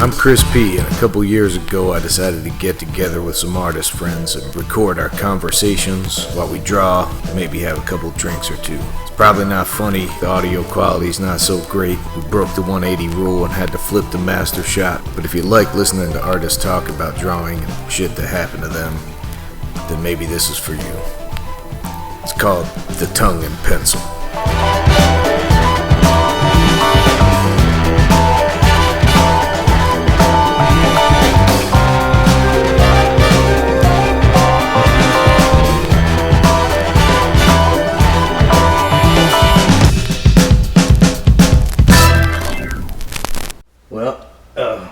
I'm Chris P, and a couple years ago I decided to get together with some artist friends and record our conversations while we draw, maybe have a couple drinks or two. It's probably not funny, the audio quality's not so great, we broke the 180 rule and had to flip the master shot, but if you like listening to artists talk about drawing and shit that happened to them, then maybe this is for you. It's called The Tongue and Pencil.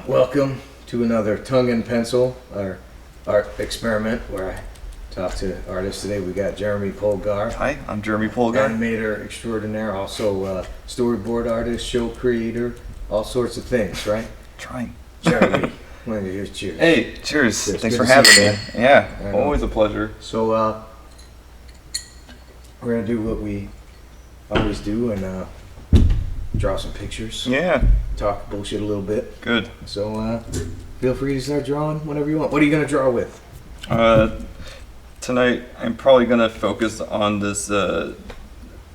Welcome to another Tongue and Pencil, our art experiment where I talk to artists. Today we got Jeremy Polgar. Hi, I'm Jeremy Polgar. Animator extraordinaire, also storyboard artist, show creator, all sorts of things, right? Trying. Jeremy, here's cheers. Hey, cheers. Thanks for Good to having see you, me. man. Yeah, always a pleasure. So we're going to do what we always do and draw some pictures. Yeah. Talk bullshit a little bit. Good. So feel free to start drawing whenever you want. What are you going to draw with? Tonight I'm probably going to focus on this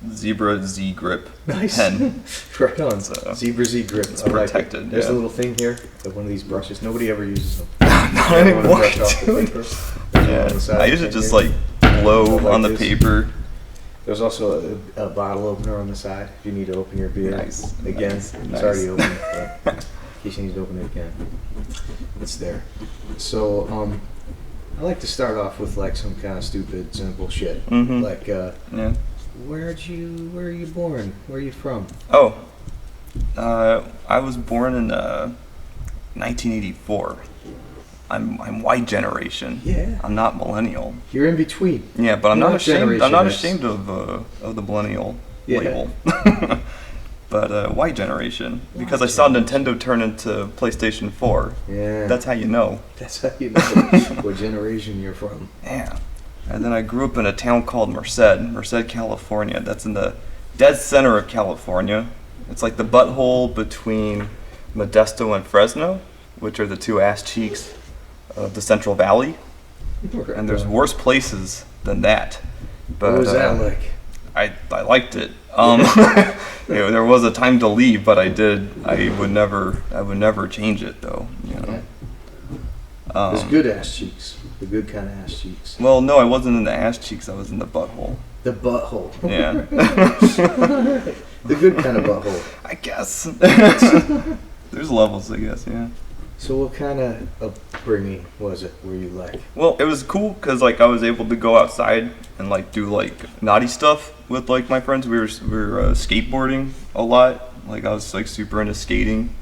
Zebra Z Grip pen. Right on. So, Zebra Z Grip. It's protected. Like it. There's yeah. a little thing here, like one of these brushes. Nobody ever uses them. Not anymore. Brush off the paper. Yeah. I usually just like blow on the paper. There's also a bottle opener on the side if you need to open your beer. Nice. Again, Nice. it's already open. But in case you need to open it again, it's there. So I like to start off with like some kind of stupid, simple shit. Mm-hmm. Like, yeah. where are you born? Where are you from? Oh, I was born in 1984. I'm Y generation. Yeah. I'm not millennial. You're in between. Yeah, but I'm You're not ashamed. I'm not X. ashamed of the millennial Yeah. label. But Y generation, because I saw Nintendo turn into PlayStation 4. Yeah. That's how you know. That's how you know what generation you're from. Yeah. And then I grew up in a town called Merced, California. That's in the dead center of California. It's like the butthole between Modesto and Fresno, which are the two ass cheeks of the Central Valley. And there's worse places than that. But, what was that like? I liked it. There was a time to leave, but I did. I would never change it though. You know. Yeah. There's good ass cheeks. The good kind of ass cheeks. Well, no, I wasn't in the ass cheeks. I was in the butthole. The butthole. Yeah. The good kind of butthole. I guess. There's levels, I guess. Yeah. So what kind of upbringing was it? Were you like? Well, it was cool because like I was able to go outside and like do like naughty stuff with like my friends. We were skateboarding a lot. Like I was like super into skating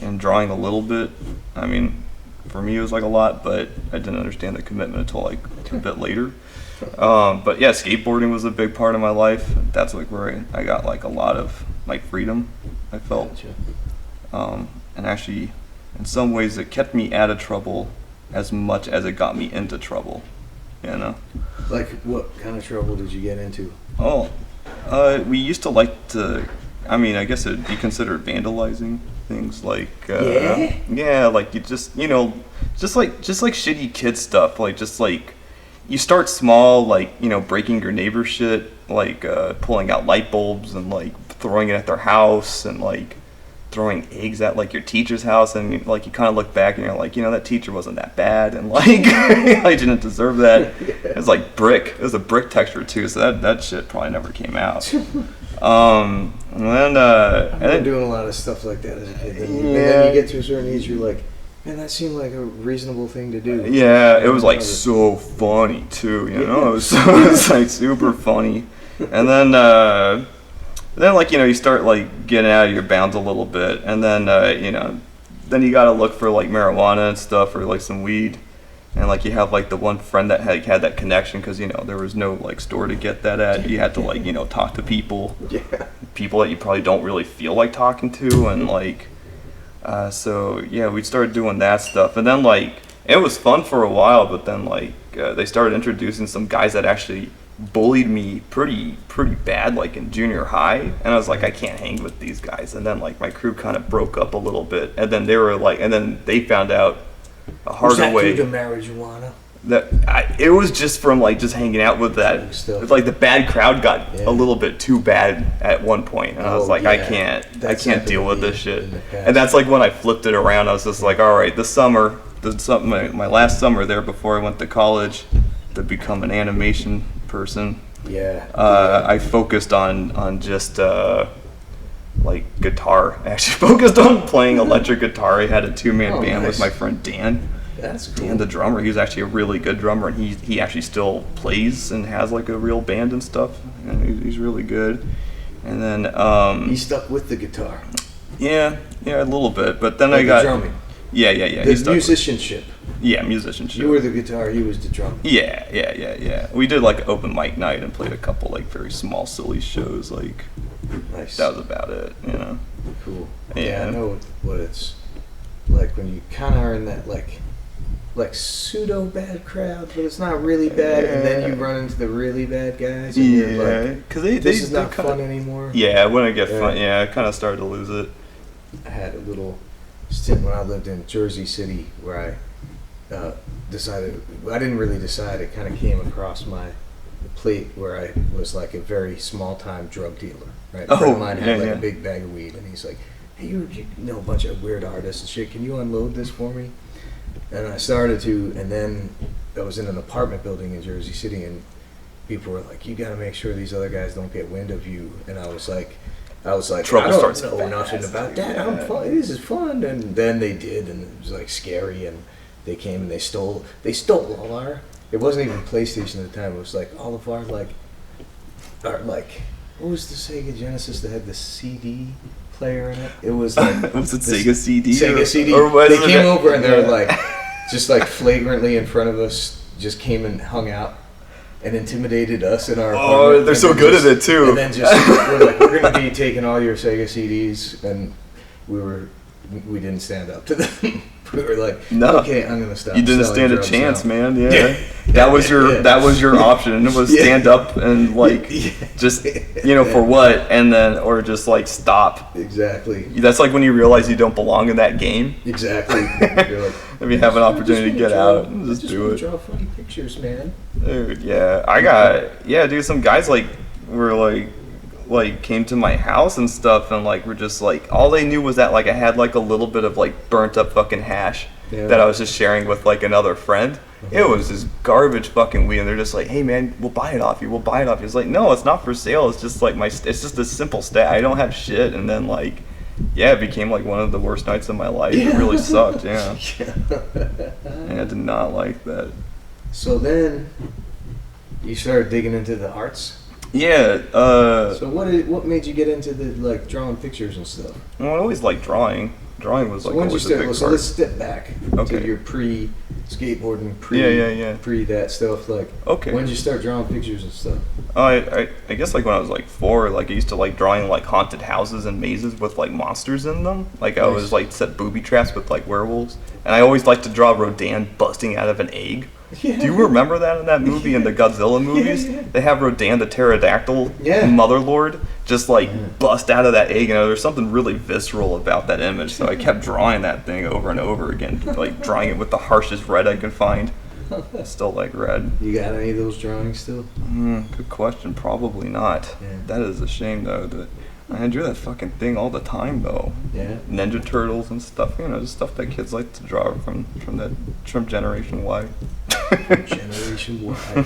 and drawing a little bit. I mean, for me it was like a lot, but I didn't understand the commitment until like a bit later. But yeah, skateboarding was a big part of my life. That's like where I got like a lot of like freedom, I felt. Gotcha. And actually, in some ways, it kept me out of trouble as much as it got me into trouble, you know? Like, what kind of trouble did you get into? Oh, we used to like to, I mean, I guess it'd be considered vandalizing things like, yeah, like you just, you know, just like shitty kid stuff, like just like, you start small, like, you know, breaking your neighbor's shit, like pulling out light bulbs and like throwing it at their house and like throwing eggs at like your teacher's house, and like you kind of look back and you're like, you know, that teacher wasn't that bad, and like I didn't deserve that. It was like brick. It was a brick texture too, so that shit probably never came out. And then doing a lot of stuff like that as a kid. And Yeah. then you get to a certain age, you're like, man, that seemed like a reasonable thing to do. Yeah, it was like so funny too, you know. It was like super funny, and then like, you know, you start like getting out of your bounds a little bit, and then you know, then you gotta look for like marijuana and stuff, or like some weed, and like you have like the one friend that had that connection, because you know there was no like store to get that at. You had to like, you know, talk to people that you probably don't really feel like talking to, and like so yeah, we started doing that stuff, and then like it was fun for a while, but then like they started introducing some guys that actually bullied me pretty bad, like in junior high, and I was like, I can't hang with these guys. And then like my crew kind of broke up a little bit, and then they found out a harder way. Was that due to marijuana? It was just from like just hanging out with that. Like the bad crowd got a little bit too bad at one point, and I was like, I can't deal with this shit. And that's like when I flipped it around. I was just like, all right, this summer, my last summer there before I went to college to become an animation person. I focused on just like guitar. I actually focused on playing electric guitar. I had a 2-man band with my friend Dan. That's cool. Dan, the drummer, he's actually a really good drummer, and he actually still plays and has like a real band and stuff. And he's really good. And then he stuck with the guitar. Yeah, a little bit. But then like I got drumming. Yeah. The musicianship. Musicianship. You were the guitar, he was the drum. Yeah. We did like open mic night and played a couple like very small, silly shows. Like, nice. That was about it, you know. Cool. Yeah, I know what it's like when you kind of are in that like pseudo bad crowd, but it's not really bad, and then you run into the really bad guys, and you're like, because this is not fun anymore. Yeah, when I get fun, I kind of started to lose it. I had a little stint when I lived in Jersey City where I decided, I didn't really decide, it kind of came across my plate where I was like a very small-time drug dealer, right? A friend of mine had a big bag of weed, and he's like, hey, you know a bunch of weird artists and shit, can you unload this for me? And I started to, and then I was in an apartment building in Jersey City, and people were like, you got to make sure these other guys don't get wind of you. And I was like, trouble I don't starts know nothing about that. I'm fun. This is fun. And then they did, and it was like scary. And they came and they stole all our. It wasn't even PlayStation at the time. It was like all of our like what was the Sega Genesis that had the CD player in it? It was like was it Sega CD? Sega CD. Or was they came over and they were like, just like flagrantly in front of us, just came and hung out and intimidated us in our apartment. Oh, they're so good at it too. And then just we're like, we're gonna be taking all your Sega CDs, and we didn't stand up to them. We were like, no, okay, I'm gonna stop. You didn't stand a chance, now. Man. Yeah. That was your option. It was stand up and like just for what, and then or just like stop. Exactly. That's like when you realize you don't belong in that game. Exactly. You're like, if you have an opportunity to get out, just do it. Draw funny pictures, man. Dude, dude. Some guys were came to my house and stuff, and like were just like all they knew was that like I had like a little bit of like burnt up fucking hash that I was just sharing with like another friend. It was just garbage fucking weed, and they're just like, hey man, we'll buy it off you. It's like, no, it's not for sale. It's just like it's just a simple stat. I don't have shit. And then like, it became like one of the worst nights of my life. It really sucked. Yeah. I did not like that. So then you started digging into the arts. Yeah. So what made you get into the like drawing pictures and stuff? Well, I always liked drawing. Drawing was like always a big part. So let's step back to your pre-skateboarding, pre that stuff. Like, when did you start drawing pictures and stuff? I guess like when I was like 4, like I used to like drawing like haunted houses and mazes with like monsters in them. Like I was like set booby traps with like werewolves, and I always liked to draw Rodan busting out of an egg. Yeah. Do you remember that in that movie, in the Godzilla movies? Yeah. They have Rodan the pterodactyl motherlord just like bust out of that egg, and there's something really visceral about that image. So I kept drawing that thing over and over again, like drawing it with the harshest red I could find. I still like red. You got any of those drawings still? Good question. Probably not. Yeah. That is a shame though. That I drew that fucking thing all the time though. Yeah. Ninja Turtles and stuff. Just stuff that kids like to draw from Generation Y. Generation Y.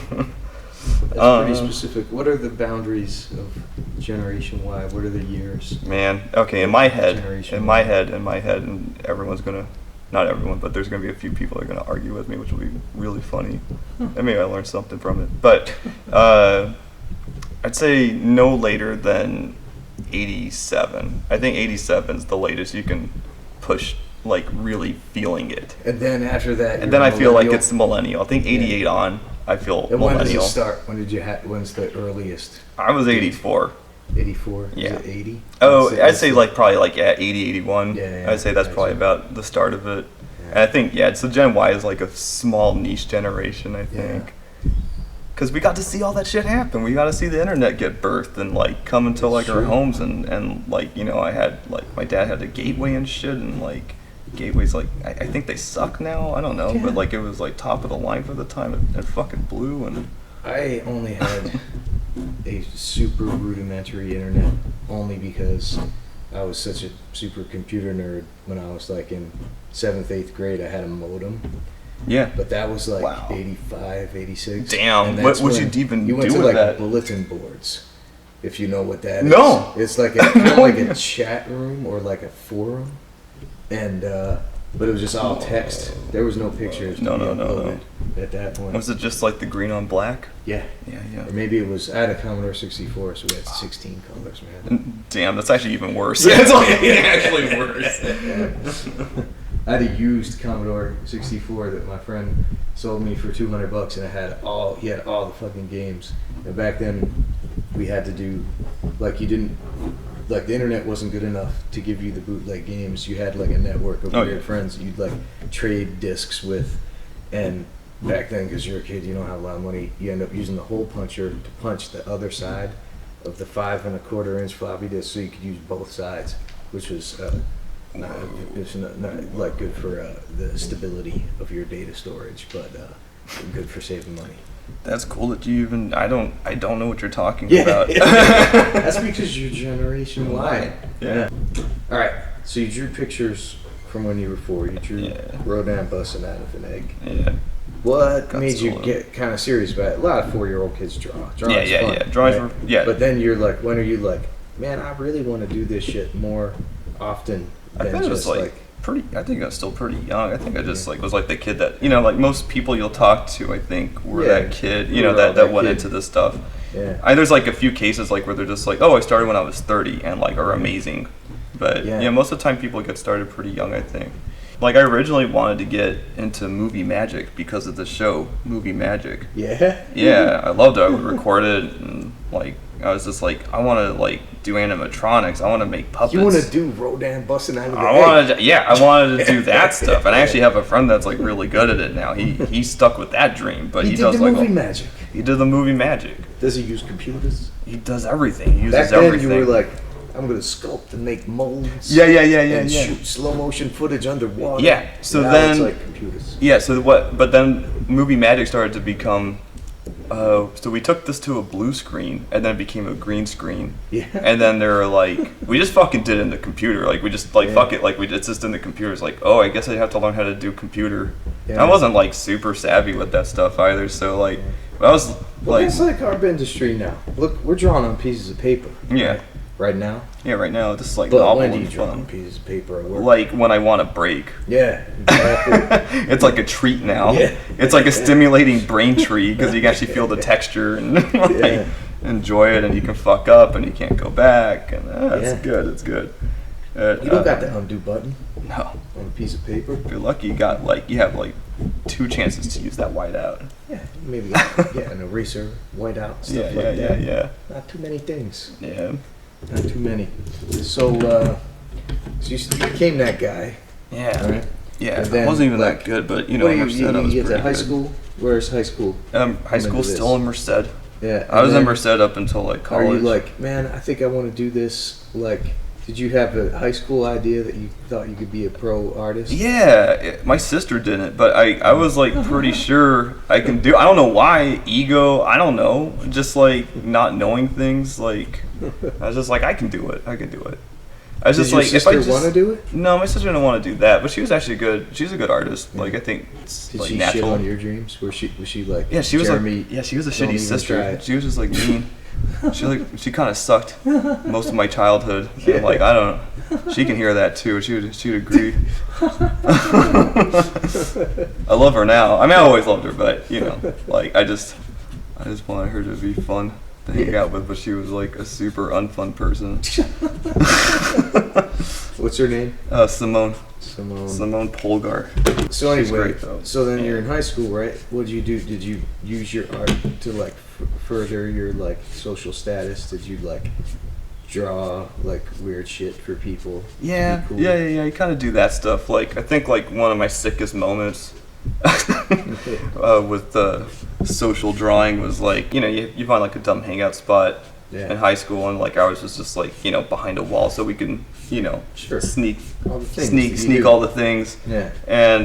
That's pretty specific. What are the boundaries of Generation Y? What are the years? Man, okay, in my head, and everyone's gonna, not everyone, but there's gonna be a few people that are gonna argue with me, which will be really funny. And maybe I learned something from it. But I'd say no later than 87. I think 87 is the latest you can push, like really feeling it. And then after that, and then I feel like it's millennial. I think 88 on, I feel and millennial. When does it start? When's the earliest? I was 84. 84? Yeah. Is it 80? Oh, I'd say like probably like 80, 81. Yeah, I'd say that's probably about the start of it. Yeah. And I think, so Gen Y is like a small niche generation, I think. Because we got to see all that shit happen. We got to see the internet get birthed and like come into like our homes and like, you know, I had like my dad had a gateway and shit, and like gateways like I think they suck now. I don't know, but like it was like top of the line for the time. It fucking blew. And I only had a super rudimentary internet only because I was such a super computer nerd. When I was like in 7th, 8th grade, I had a modem. Yeah. But that was like 85, 86. Damn. What would you even you went do to with like that? bulletin boards, if you know what that is. No. It's like kind of like a chat room or like a forum, and but it was just all text. There was no pictures. No. At that point. Was it just like the green on black? Yeah. Or maybe it was. I had a Commodore 64, so we had 16 colors, man. Damn, that's actually even worse. Yeah, it's actually worse. I had a used Commodore 64 that my friend sold me for $200, and he had all the fucking games. And back then, we had to do like the internet wasn't good enough to give you the bootleg games. You had like a network of weird friends that you'd like trade discs with, and back then, because you're a kid, you don't have a lot of money, you end up using the hole puncher to punch the other side of the 5 1/4 inch floppy disk, so you could use both sides, which was not like good for the stability of your data storage, but good for saving money. That's cool that you even. I don't know what you're talking about. That's because you're Generation Y. Yeah. All right. So you drew pictures from when you were 4. You drew Rodin busting out of an egg. Yeah. What made you get kind of serious about it? A lot of 4-year-old kids draw. Drawing's fun, Drawings right? were But then you're like, when are you like, man, I really want to do this shit more often than I think it was like pretty. I think I was still pretty young. I think I just like was like the kid that, you know, like most people you'll talk to, I think were that kid, you know, that went into this stuff. Yeah. There's like a few cases like where they're just like, oh, I started when I was 30 and like are amazing, but yeah, most of the time people get started pretty young, I think. Like I originally wanted to get into movie magic because of the show Movie Magic. Yeah. Yeah, I loved it. I would record it, and like I was just like, I want to like do animatronics. I want to make puppets. You want to do Rodin busting out of the egg? I wanted to do that stuff, and I actually have a friend that's like really good at it now. He's stuck with that dream, but he does the like movie magic. He did the movie magic. Does he use computers? He does everything. He uses Back then everything. you were like, I'm gonna sculpt and make molds. Yeah. And shoot slow motion footage underwater. Yeah. So now then it's like computers. Yeah. So what? But then movie magic started to become. So we took this to a blue screen, and then it became a green screen. Yeah. And then they were like, we just fucking did it in the computer. Like we just like fuck it. Like it's just in the computer. It's like, oh, I guess I have to learn how to do computer. Yeah. I wasn't like super savvy with that stuff either. So like, I was like, it's like our industry now. Look, we're drawing on pieces of paper. Yeah. Right now? Yeah, right now. Just like but novel when do you and draw fun. on pieces of paper at work? Like when I want a break. Yeah, exactly. It's like a treat now. Yeah. It's like a stimulating brain tree because you can actually feel the texture and like, enjoy it, and you can fuck up and you can't go back, and it's good. It's good. You don't got the undo button. No. On a piece of paper. If you're lucky, you have like 2 chances to use that whiteout. Yeah, maybe an eraser, whiteout, stuff like that. Yeah. Not too many things. Yeah. Not too many. So you became that guy. Yeah. Right? Yeah. I wasn't even that good, but you know, Merced I was pretty good. High school? Where's high school? High school still in Merced. Yeah. I was in Merced up until like college. Are you like, man, I think I want to do this? Like, did you have a high school idea that you thought you could be a pro artist? Yeah, my sister didn't, but I was like pretty sure I can do. I don't know why, ego. I don't know, just like not knowing things. Like I was just like, I can do it. I was just like, if I just want to do it. No, my sister didn't want to do that, but she was actually good. She's a good artist. Like I think it's Did like she natural. shit on your dreams? Was she like? Yeah, she was Jeremy, she was a shitty sister. She was just like mean. She kind of sucked most of my childhood. Yeah. And like I don't know, she can hear that too. She'd agree. I love her now. I mean, I always loved her, but you know, like I just wanted her to be fun to hang out with. But she was like a super unfun person. What's her name? Simone Polgar. So anyway, great, so then you're in high school, right? What did you do? Did you use your art to like further your like social status? Did you like draw like weird shit for people? Yeah, cool? Yeah. You kind of do that stuff. Like I think like one of my sickest moments with social drawing was like, you find like a dumb hangout spot in high school, and like I was just like, behind a wall so we can, sneak all the things. Yeah. And,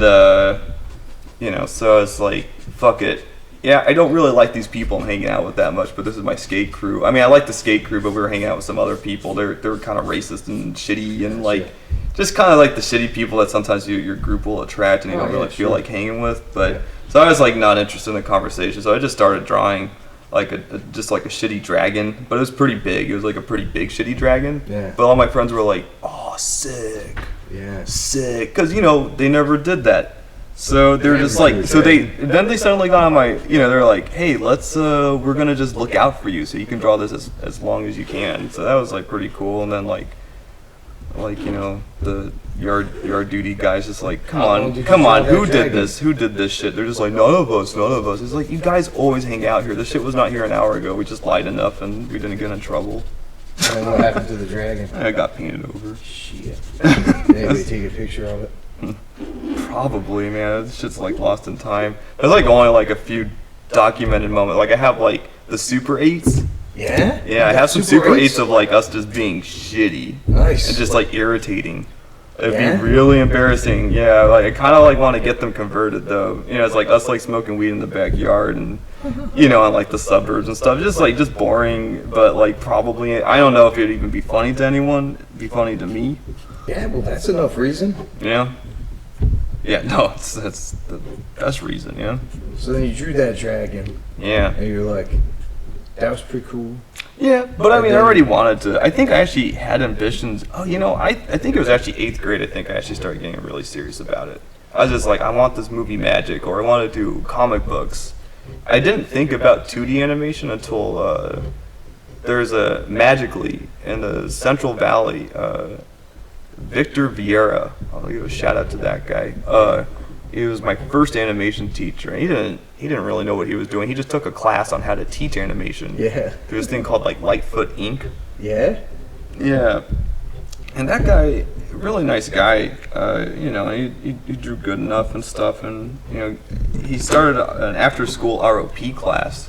so I was like, fuck it. Yeah, I don't really like these people I'm hanging out with that much, but this is my skate crew. I mean, I like the skate crew, but we were hanging out with some other people. They were kind of racist and shitty, and like just kind of like the shitty people that sometimes your group will attract, and you don't really feel like hanging with. But so I was like not interested in the conversation, so I just started drawing like just like a shitty dragon, but it was pretty big. It was like a pretty big shitty dragon. Yeah. But all my friends were like, "Oh, sick, sick," because they never did that. So they're just like, they suddenly got on my, they're like, hey, we're gonna just look out for you, so you can draw this as long as you can. So that was like pretty cool. And then like the yard duty guys just like, come on, who did this shit? They're just like, none of us. It's like, you guys always hang out here. This shit was not here an hour ago. We just lied enough and we didn't get in trouble. And what happened to the dragon? I got painted over. Shit. Anybody take a picture of it? Probably, man. This shit's like lost in time. There's like only like a few documented moments. Like I have like the Super 8s. Yeah? Yeah, I have some Super 8s of like us just being shitty. Nice. And just like irritating. It'd be really embarrassing. Yeah, like I kind of like want to get them converted though. It's like us like smoking weed in the backyard and in like the suburbs and stuff. Just boring, but like probably I don't know if it'd even be funny to anyone. It'd be funny to me. Yeah, well that's enough reason. Yeah. Yeah, no, that's the best reason, yeah. So then you drew that dragon. Yeah. And you're like, that was pretty cool. Yeah, but I mean, I already wanted to. I think I actually had ambitions. Oh, I think it was actually 8th grade. I think I actually started getting really serious about it. I was just like, I want this movie magic, or I want to do comic books. I didn't think about 2D animation until there's a magically in the Central Valley. Victor Vieira, I'll give a shout out to that guy. He was my first animation teacher. He didn't really know what he was doing. He just took a class on how to teach animation. Yeah. There's this thing called like Lightfoot Inc. Yeah. Yeah. And that guy, really nice guy. He drew good enough and stuff. And he started an after-school ROP class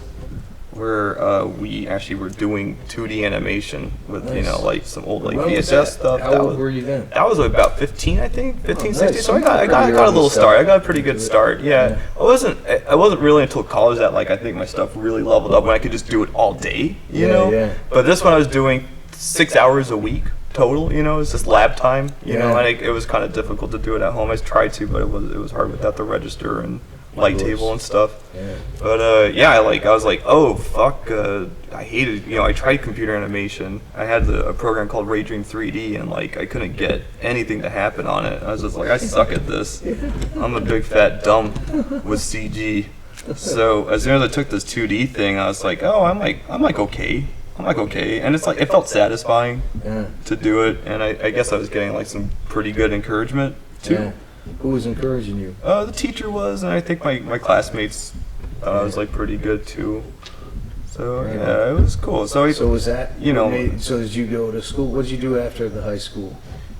where we actually were doing 2D animation with like some old like VHS stuff. How old were you then? That was about 15, I think, 15, 16. Nice. So I got a little start. I got a pretty good start. Yeah. I wasn't really until college that like I think my stuff really leveled up when I could just do it all day. You know. Yeah. But this one I was doing 6 hours a week total. It's just lab time. And it was kind of difficult to do it at home. I tried to, but it was hard without the register and light table and stuff. Yeah. But I was like, oh fuck, I hated, I tried computer animation. I had a program called Ray Dream 3D, and like I couldn't get anything to happen on it. I was just like, I suck at this. I'm a big fat dumb with CG. So as soon as I took this 2D thing, I was like, oh, I'm like okay, and it's like it felt satisfying to do it, and I guess I was getting like some pretty good encouragement too. Yeah. Who was encouraging you? The teacher was, and I think my classmates thought I was like pretty good too. So yeah, it was cool. So was that so did you go to school? What did you do after the high school?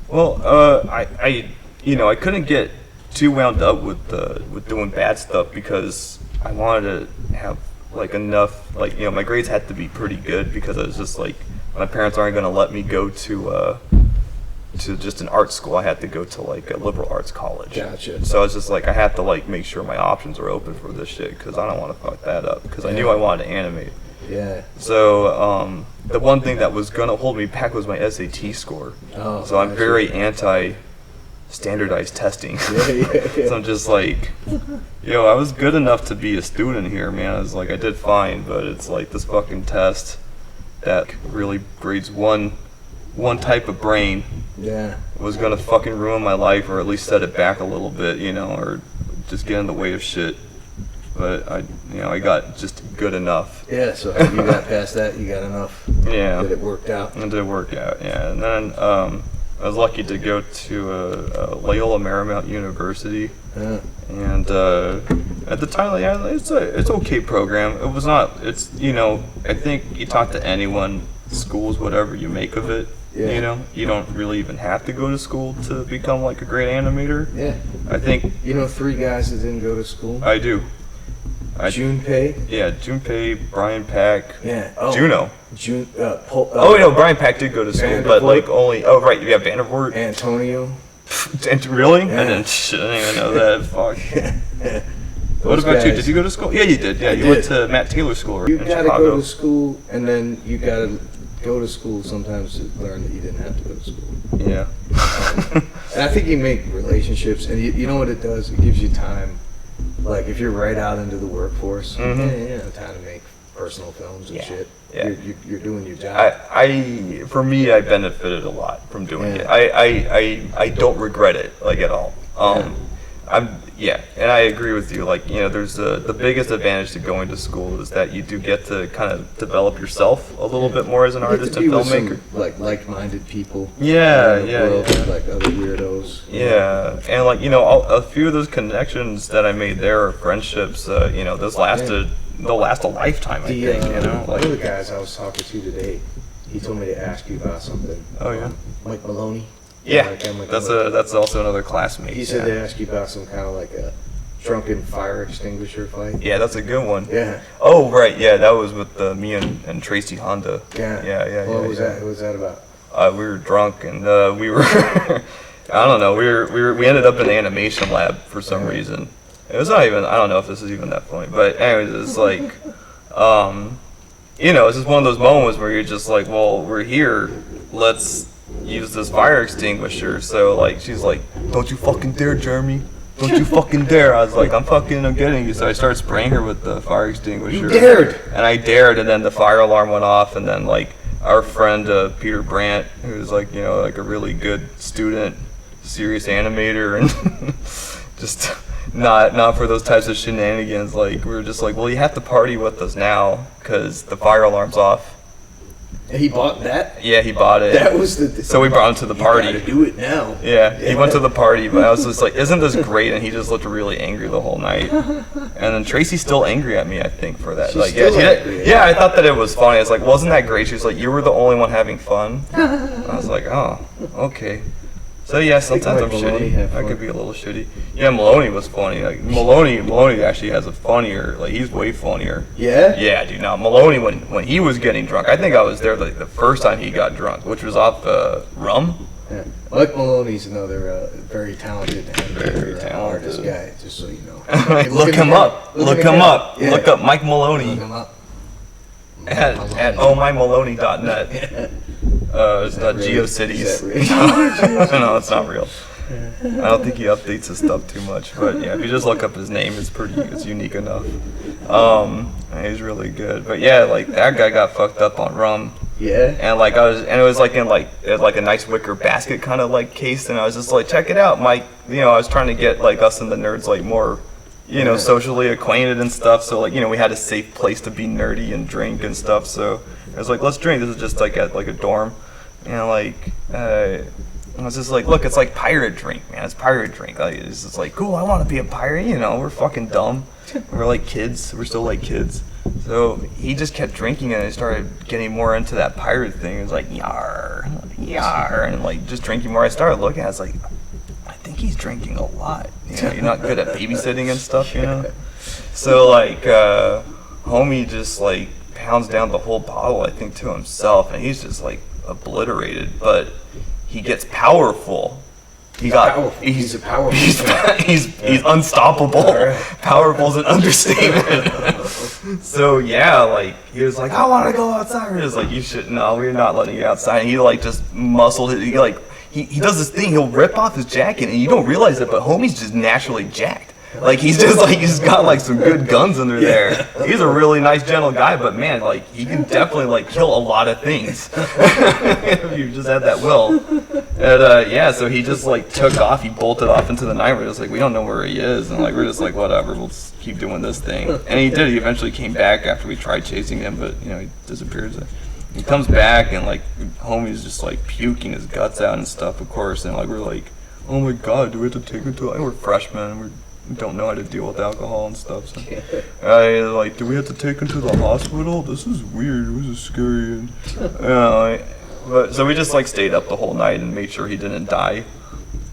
Well, I couldn't get too wound up with doing bad stuff because I wanted to have like enough, like my grades had to be pretty good because I was just like my parents aren't going to let me go to just an art school. I had to go to like a liberal arts college. Gotcha. So I was just like, I had to like make sure my options were open for this shit because I don't want to fuck that up because I knew I wanted to animate. Yeah. So the one thing that was gonna hold me back was my SAT score. Oh. So I'm very anti standardized testing. Yeah. So I'm just like, I was good enough to be a student here, man. I was like, I did fine, but it's like this fucking test that really grades one type of brain was gonna fucking ruin my life, or at least set it back a little bit, or just get in the way of shit. But I got just good enough. Yeah, so you got past that, you got enough. Yeah. Did it work out? It did work out, yeah. And then I was lucky to go to Loyola Marymount University. Yeah. And at the time, it's okay program. It was not. It's I think you talk to anyone, schools, whatever you make of it. Yeah. You don't really even have to go to school to become like a great animator. Yeah. I think. 3 guys that didn't go to school? I do. Junpei. Yeah, Junpei, Brian Pack. Yeah. Oh. Juno. Oh, no, Brian Pack did go to school, but like only. Oh, right, you have Vandervoort. Antonio. Really? Yeah. I didn't even know that. Fuck. What Those about guys, you? Did you go to school? Yeah, you did. Yeah, you went to Matt Taylor School You in gotta Chicago. go to school, and then you gotta go to school sometimes to learn that you didn't have to go to school. Yeah. And I think you make relationships, and you know what it does? It gives you time. Like if you're right out into the workforce, time to make personal films and shit. Yeah. You're doing your job. For me, I benefited a lot from doing it. I don't regret it like at all. And I agree with you. Like, there's the biggest advantage to going to school is that you do get to kind of develop yourself a little bit more as an artist and filmmaker. Like like-minded people. Yeah. Like other weirdos. Yeah, and like a few of those connections that I made there are friendships. They'll last a lifetime. I think. One of the guys I was talking to today, he told me to ask you about something. Oh yeah. Mike Maloney. Yeah, that's also another classmate. He said to ask you about some kind of like a drunken fire extinguisher fight. Yeah, that's a good one. Yeah. Oh right, yeah, that was with me and Tracy Honda. Yeah. What was that about? We were drunk and we were I don't know, we ended up in the animation lab for some reason. It was not even, I don't know if this is even that funny, but anyways, it's like it's just one of those moments where you're just like, well, we're here, let's use this fire extinguisher. So like she's like, don't you fucking dare, Jeremy, don't you fucking dare. I was like, I'm getting you. So I started spraying her with the fire extinguisher. You dared. And I dared, and then the fire alarm went off, and then like our friend Peter Brandt, who's like like a really good student, serious animator, and just not for those types of shenanigans. Like we were just like, well, you have to party with us now because the fire alarm's off. He bought that? Yeah, he bought it. That was the. So we brought him to the party. You gotta do it now. Yeah, he went to the party, but I was just like, isn't this great? And he just looked really angry the whole night. And then Tracy's still angry at me, I think, for that. She's like, still angry. Yeah, I thought that it was funny. I was like, wasn't that great? She was like, you were the only one having fun. I was like, oh, okay. So yeah, sometimes I'm shitty. I could be a little shitty. Yeah, Maloney was funny. Like Maloney actually has a funnier. Like he's way funnier. Yeah. Yeah, dude. Now Maloney, when he was getting drunk, I think I was there like the first time he got drunk, which was off rum. Yeah. Mike Maloney's another very talented artist guy. Just so you know. Look him up. Look him up. Yeah. Look up Mike Maloney. Look him up. At ohmymaloney.net. It's not GeoCities. No, it's not real. I don't think he updates his stuff too much, but yeah, if you just look up his name, it's unique enough. He's really good, but yeah, like that guy got fucked up on rum. Yeah. And like it was like in like a nice wicker basket kind of like case, and I was just like, check it out, Mike. I was trying to get like us and the nerds like more, socially acquainted and stuff. So like we had a safe place to be nerdy and drink and stuff. So I was like, let's drink. This is just like at like a dorm, I was just like, look, it's like pirate drink, man. It's pirate drink. Like, it's just like, cool, I want to be a pirate. We're fucking dumb. We're like kids. We're still like kids. So he just kept drinking and I started getting more into that pirate thing. It was like, yar, and like just drinking more. I started looking, I was like, I think he's drinking a lot. You're not good at babysitting and stuff, So like, homie just like pounds down the whole bottle, I think, to himself, and he's just like obliterated, but he gets powerful. He's a powerful. He's unstoppable. Right. Powerful's an understatement. So yeah, like he was like, I want to go outside. He was like, you shouldn't. No, we're not letting you outside. And he like just muscled it. He does this thing. He'll rip off his jacket, and you don't realize it, but homie's just naturally jacked. Like he's got like some good guns under there. He's a really nice, gentle guy, but man, like he can definitely like kill a lot of things if you just had that will. And so he just like took off. He bolted off into the night. We're just like, we don't know where he is, and like we're just like, whatever, we'll just keep doing this thing. And he did. He eventually came back after we tried chasing him, but he disappears. He comes back and like homie's just like puking his guts out and stuff, of course. And like we're like, oh my god, do we have to take him to? We're freshmen. We don't know how to deal with alcohol and stuff. So like, do we have to take him to the hospital? This is weird. This is scary. But so we just like stayed up the whole night and made sure he didn't die.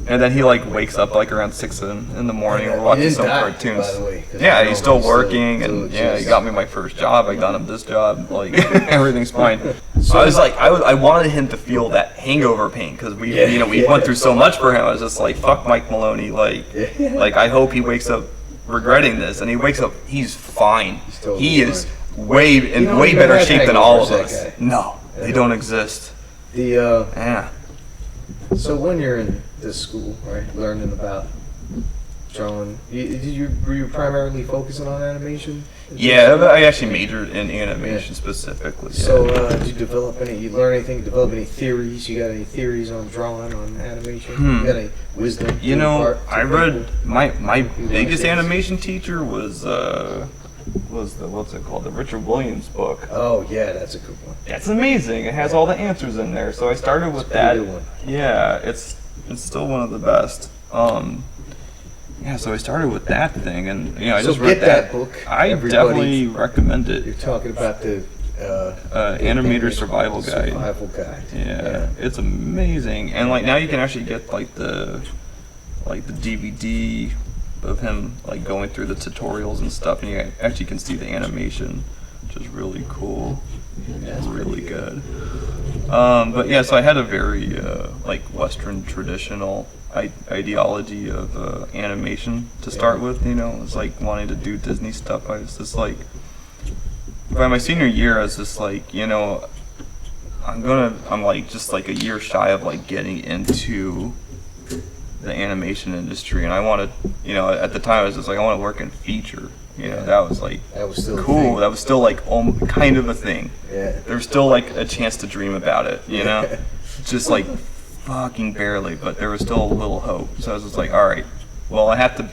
And then he like wakes up like around 6 in the morning. We're watching some cartoons. By the way, yeah, he's still working, and yeah, he got me my first job. I got him this job. Like everything's fine. So I was like, I wanted him to feel that hangover pain because we went through so much for him. I was just like, fuck Mike Maloney. Like I hope he wakes up regretting this, and he wakes up, he's fine. He is way better shape than all of us. No, they don't exist. Yeah. So when you're in this school, right, learning about drawing, were you primarily focusing on animation? Yeah, I actually majored in animation specifically. Yeah. So did you develop develop any theories? You got any theories on drawing, on animation? You got any wisdom? I read, my biggest animation teacher was what's it called? The Richard Williams book. Oh yeah, that's a good one. That's amazing. It has all the answers in there. So I started with that. Good one. Yeah, it's still one of the best. Yeah, so I started with that thing, and I just read that book. I definitely recommend it. You're talking about the Animator Survival Guide. Yeah, it's amazing, and like now you can actually get like the DVD of him like going through the tutorials and stuff, and you actually can see the animation, which is really cool. That's really good. But yeah, so I had a very like Western traditional ideology of animation to start with. It's like wanting to do Disney stuff. I was just like, by my senior year, I was just like, I'm like just like a year shy of like getting into the animation industry, and I wanted, at the time I was just like, I want to work in feature. That was like still cool. That was still like kind of a thing. Yeah. There was still like a chance to dream about it, just like fucking barely, but there was still a little hope. So I was just like, all right, well, I have to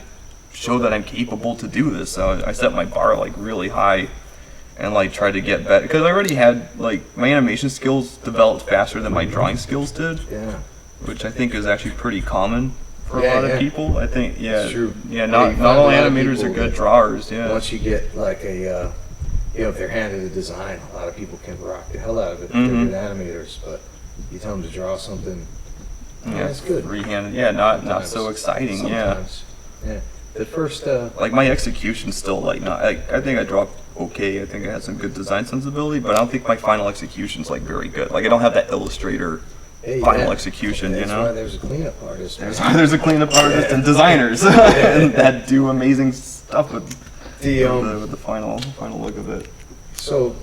show that I'm capable to do this. So I set my bar like really high and like tried to get better, because I already had like my animation skills developed faster than my drawing skills did. Yeah. Which I think is actually pretty common for a lot of people. I think, It's true. Yeah, not all animators are good drawers. Yeah. Once you get like a, if they're handed a design, a lot of people can rock the hell out of it. They're good animators, but you tell them to draw something. Yeah, it's good. Freehanded. Yeah, not so exciting. Sometimes. Yeah. The first. Like my execution's still like not. I think I draw okay. I think I had some good design sensibility, but I don't think my final execution's like very good. Like I don't have that Illustrator final execution. That's why there's a cleanup artist. There's why there's a cleanup artist and designers that do amazing stuff with the final look of it. So,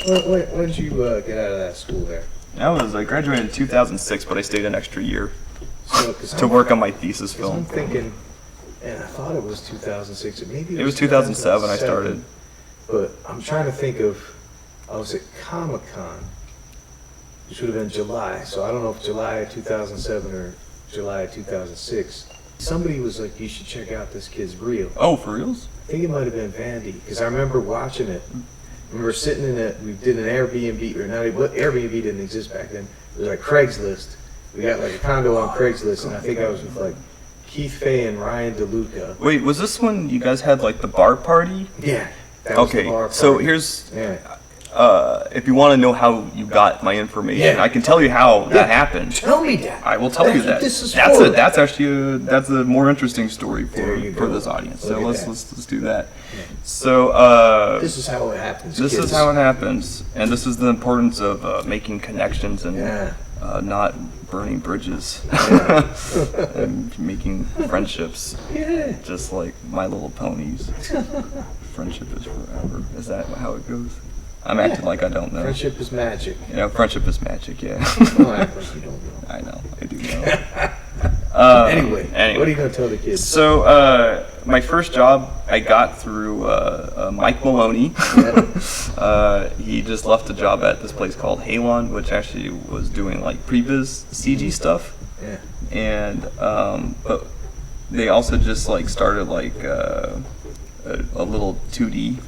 when did you get out of that school there? I graduated in 2006, but I stayed an extra year to work on my thesis film. I'm thinking, and I thought it was 2006. Maybe it was 2007 I started. But I'm trying to think of, I was at Comic-Con, which would have been July. So I don't know if July 2007 or July 2006. Somebody was like, you should check out this kid's reel. Oh, for reals? I think it might have been Vandy, because I remember watching it. We were sitting in it, we did an Airbnb, or not, Airbnb didn't exist back then. It was like Craigslist. We got like a condo on Craigslist, and I think I was with like Keith Fay and Ryan DeLuca. Wait, was this when you guys had like the bar party? Yeah. That was the bar party. So here's, if you want to know how you got my information, I can tell you how that happened. Tell me that. I will tell you that. That's actually a more interesting story for this audience. So let's do that. Yeah. So this is how it happens. This is how it happens, and this is the importance of making connections and not burning bridges and making friendships. Yeah. Just like My Little Ponies. Friendship is forever. Is that how it goes? I'm acting like I don't know. Friendship is magic. Friendship is magic, yeah. Don't act like you don't know. I know, I do know. Anyway, what are you going to tell the kids? So, my first job I got through Mike Maloney. He just left a job at this place called Halon, which actually was doing like previs CG stuff. Yeah. And, but they also just like started like a little 2D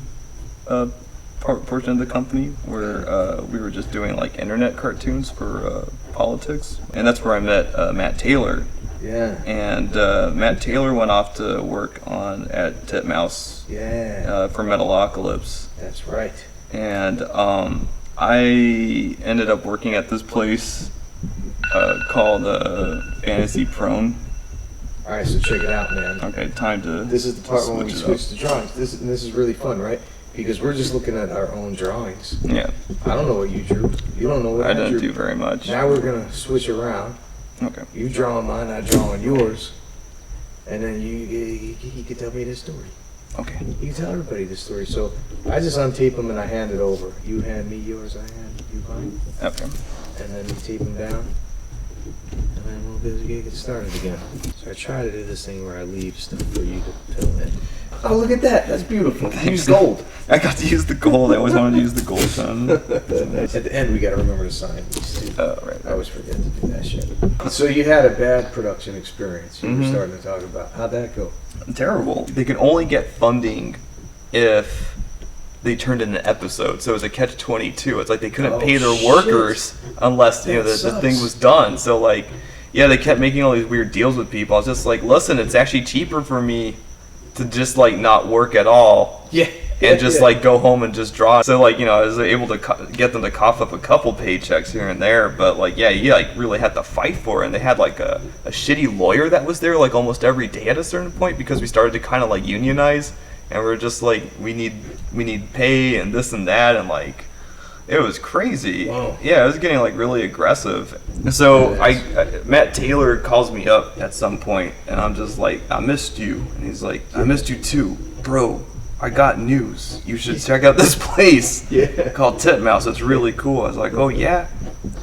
portion of the company where we were just doing like internet cartoons for politics, and that's where I met Matt Taylor. Yeah. And Matt Taylor went off to work at Titmouse. Yeah. For Metalocalypse. That's right. And I ended up working at this place called Fantasy Prone. All right, so check it out, man. Okay, time to. This is the part when we switch it switch to drawings. This is really fun, right? Because we're just looking at our own drawings. Yeah. I don't know what you drew. You don't know what I drew. I didn't do very much. Now we're gonna switch around. Okay. You drawing mine, I drawing yours, and then you can tell me this story. Okay. You can tell everybody this story. So I just untape them and I hand it over. You hand me yours, I hand you mine. Okay. And then you tape them down, and then we'll get started again. So I try to do this thing where I leave stuff for you to fill in. Oh, look at that. That's beautiful. Use gold. I got to use the gold. I always wanted to use the gold pen. At the end, we got to remember to sign these too. Oh, right. I always forget to do that shit. So you had a bad production experience. You were Mhm. starting to talk about. How'd that go? Terrible. They could only get funding if they turned in an episode. So it was a catch-22. It's like they couldn't pay their workers unless the thing was done. So like, yeah, they kept making all these weird deals with people. I was just like, listen, it's actually cheaper for me to just like not work at all. Yeah. And just like go home and just draw. So like, you know, I was able to get them to cough up a couple paychecks here and there, but like, yeah, you like really had to fight for it. And they had like a shitty lawyer that was there like almost every day at a certain point because we started to kind of like unionize, and we are just like, we need pay and this and that, and like it was crazy. Wow. Yeah, it was getting like really aggressive. So Matt Taylor calls me up at some point, and I'm just like, I missed you, and he's like, I missed you too, bro. I got news. You should check out this place called Titmouse. It's really cool. I was like, oh yeah.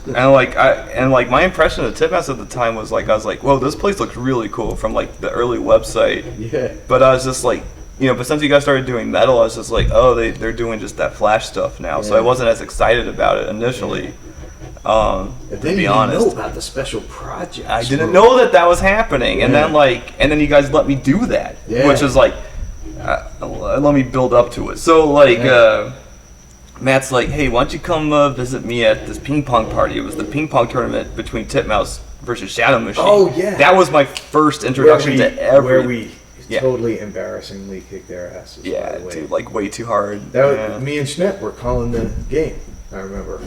And like my impression of Titmouse at the time was like, I was like, whoa, this place looks really cool from like the early website. Yeah. But I was just like, you know, but since you guys started doing metal, I was just like, oh, they're doing just that Flash stuff now. So I wasn't as excited about it initially. To be honest, didn't know about the special project. I didn't know that was happening, and then you guys let me do that, which is like, let me build up to it. So like, Matt's like, hey, why don't you come visit me at this ping pong party? It was the ping pong tournament between Titmouse versus Shadow Machine. Oh yeah, that was my first introduction to every. Where we totally embarrassingly kicked their asses. Yeah, dude, like way too hard. That was, me and Schmidt were calling the game. I remember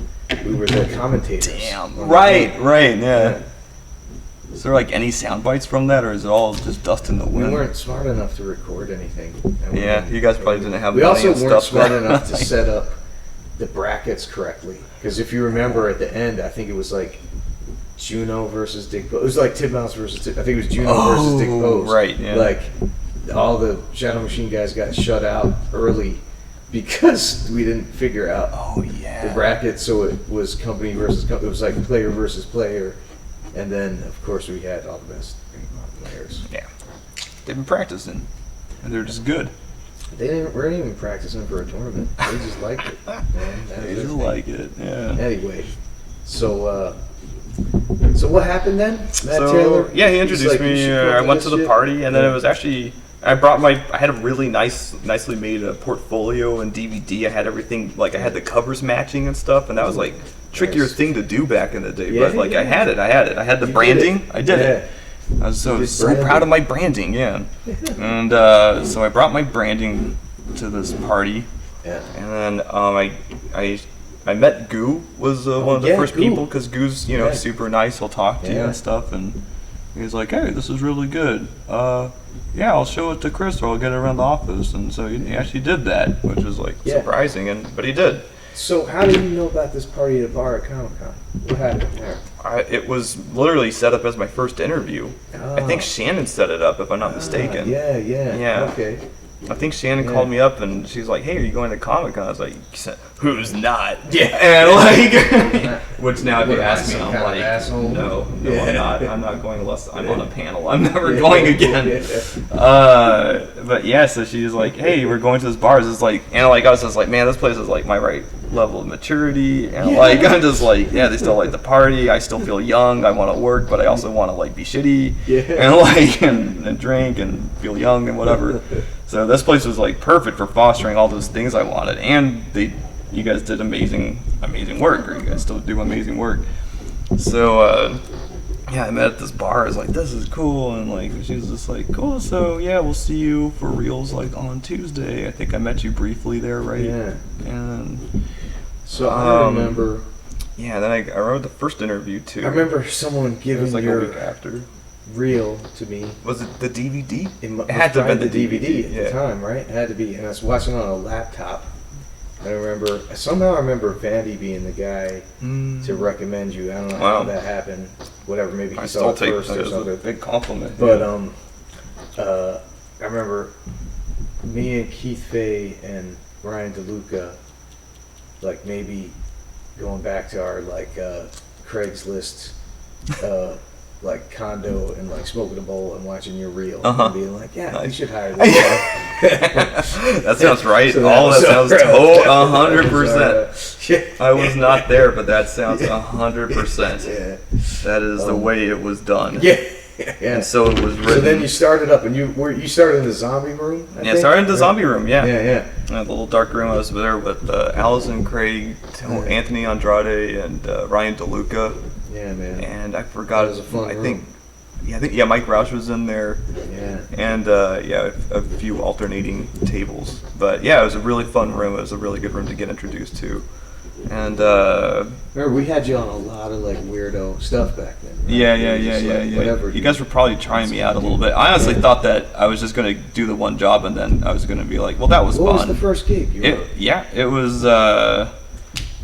we were the commentators. Damn. Right. Yeah. Is there like any sound bites from that, or is it all just dust in the wind? We weren't smart enough to record anything. Yeah, you guys probably didn't have. We also weren't stuff smart enough to set up the brackets correctly. Because if you remember at the end, I think it was like Juno versus Dick Pose. It was like Titmouse versus I think it was Juno versus Dick Pose. Right. Yeah. Like all the Shadow Machine guys got shut out early because we didn't figure out the bracket. So it was company versus company. It was like player versus player. And then, of course, we had all the best players. Yeah. They've been practicing, and they're just good. They weren't even practicing for a tournament. They just liked it. Man. They just like it, yeah. Anyway, so what happened then? Matt Taylor? Yeah, he introduced me. I went to the party, and then it was actually... I had a really nicely made portfolio and DVD. I had everything, like I had the covers matching and stuff, and that was like trickier thing to do back in the day. Yeah, but like I had it. I had the branding. I did it. I was so proud of my branding. Yeah. And so I brought my branding to this party. Yeah. And then I met Goo was one of the first people, because Goo's super nice. He'll talk to you and stuff, and he was like, hey, this is really good. Yeah, I'll show it to Chris, or I'll get it around the office. And so he actually did that, which was like surprising, but he did. So how did you know about this party at a bar at Comic-Con? What happened there? It was literally set up as my first interview. I think Shannon set it up, if I'm not mistaken. Yeah. Okay. I think Shannon called me up, and she's like, hey, are you going to Comic-Con? I was like, who's not? Yeah. And like, which now if you ask me, I'm like, no, I'm not. I'm not going unless I'm on a panel. I'm never going again. But yeah, so she was like, hey, we're going to this bar. It's like, and like I was just like, man, this place is like my right level of maturity. And like, I'm just like, yeah, they still like the party. I still feel young. I want to work, but I also want to like be shitty. And like, and drink and feel young and whatever. So this place was like perfect for fostering all those things I wanted, and you guys did amazing work, or you guys still do amazing work. So I met at this bar. I was like, this is cool, and like she was just like, cool. So yeah, we'll see you for reals like on Tuesday. I think I met you briefly there, right? Yeah. And so I remember. Yeah, then I wrote the first interview too. I remember someone giving it was like a week after. real to me. Was it the DVD? It had to have been the the DVD at yeah. the time, right? It had to be. And I was watching it on a laptop. I remember Vandy being the guy to recommend you. I don't know how that happened. Whatever, maybe he saw it first or something. A big compliment. But I remember me and Keith Fay and Ryan DeLuca, like maybe going back to our like Craigslist like condo and like smoking a bowl and watching your reel and being like, yeah, we should hire this guy. That sounds right. So All that sounds 100%. I was not there, but that sounds 100%. Yeah. That is the way it was done. Yeah. Yeah. And so it was written. So then you started up, and you started in the zombie room. I think? Started in the zombie room. Yeah. Yeah. The little dark room. I was there with Allison Craig, Anthony Andrade, and Ryan DeLuca. Yeah, man. And I forgot. That was a fun room. I think Mike Roush was in there. Yeah. And a few alternating tables. But yeah, it was a really fun room. It was a really good room to get introduced to. And remember, we had you on a lot of like weirdo stuff back then. Right? Yeah. Whatever. You guys were probably trying me out a little bit. I honestly thought that I was just gonna do the one job and then I was gonna be like, well, that was fun. What was the first gig you wrote?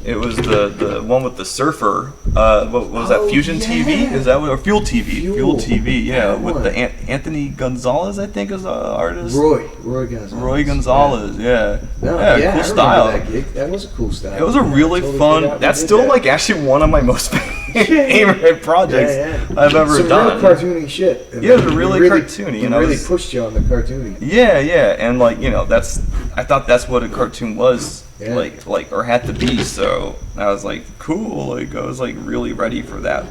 It was the one with the surfer. What was that? Fusion TV? Is that what? Or Fuel TV? Fuel TV. Yeah, with the Anthony Gonzalez, I think, is the artist. Roy Gonzalez. Roy Gonzalez. Yeah. No, yeah, cool style. That gig. That was a cool style. It was a really fun. That's still like actually one of my most favorite projects I've ever done. Some real cartoony shit. Yeah, it was really cartoony. It really pushed you on the cartoony. Yeah, and like I thought that's what a cartoon was. Yeah. Like or had to be, so I was like, cool, like I was like really ready for that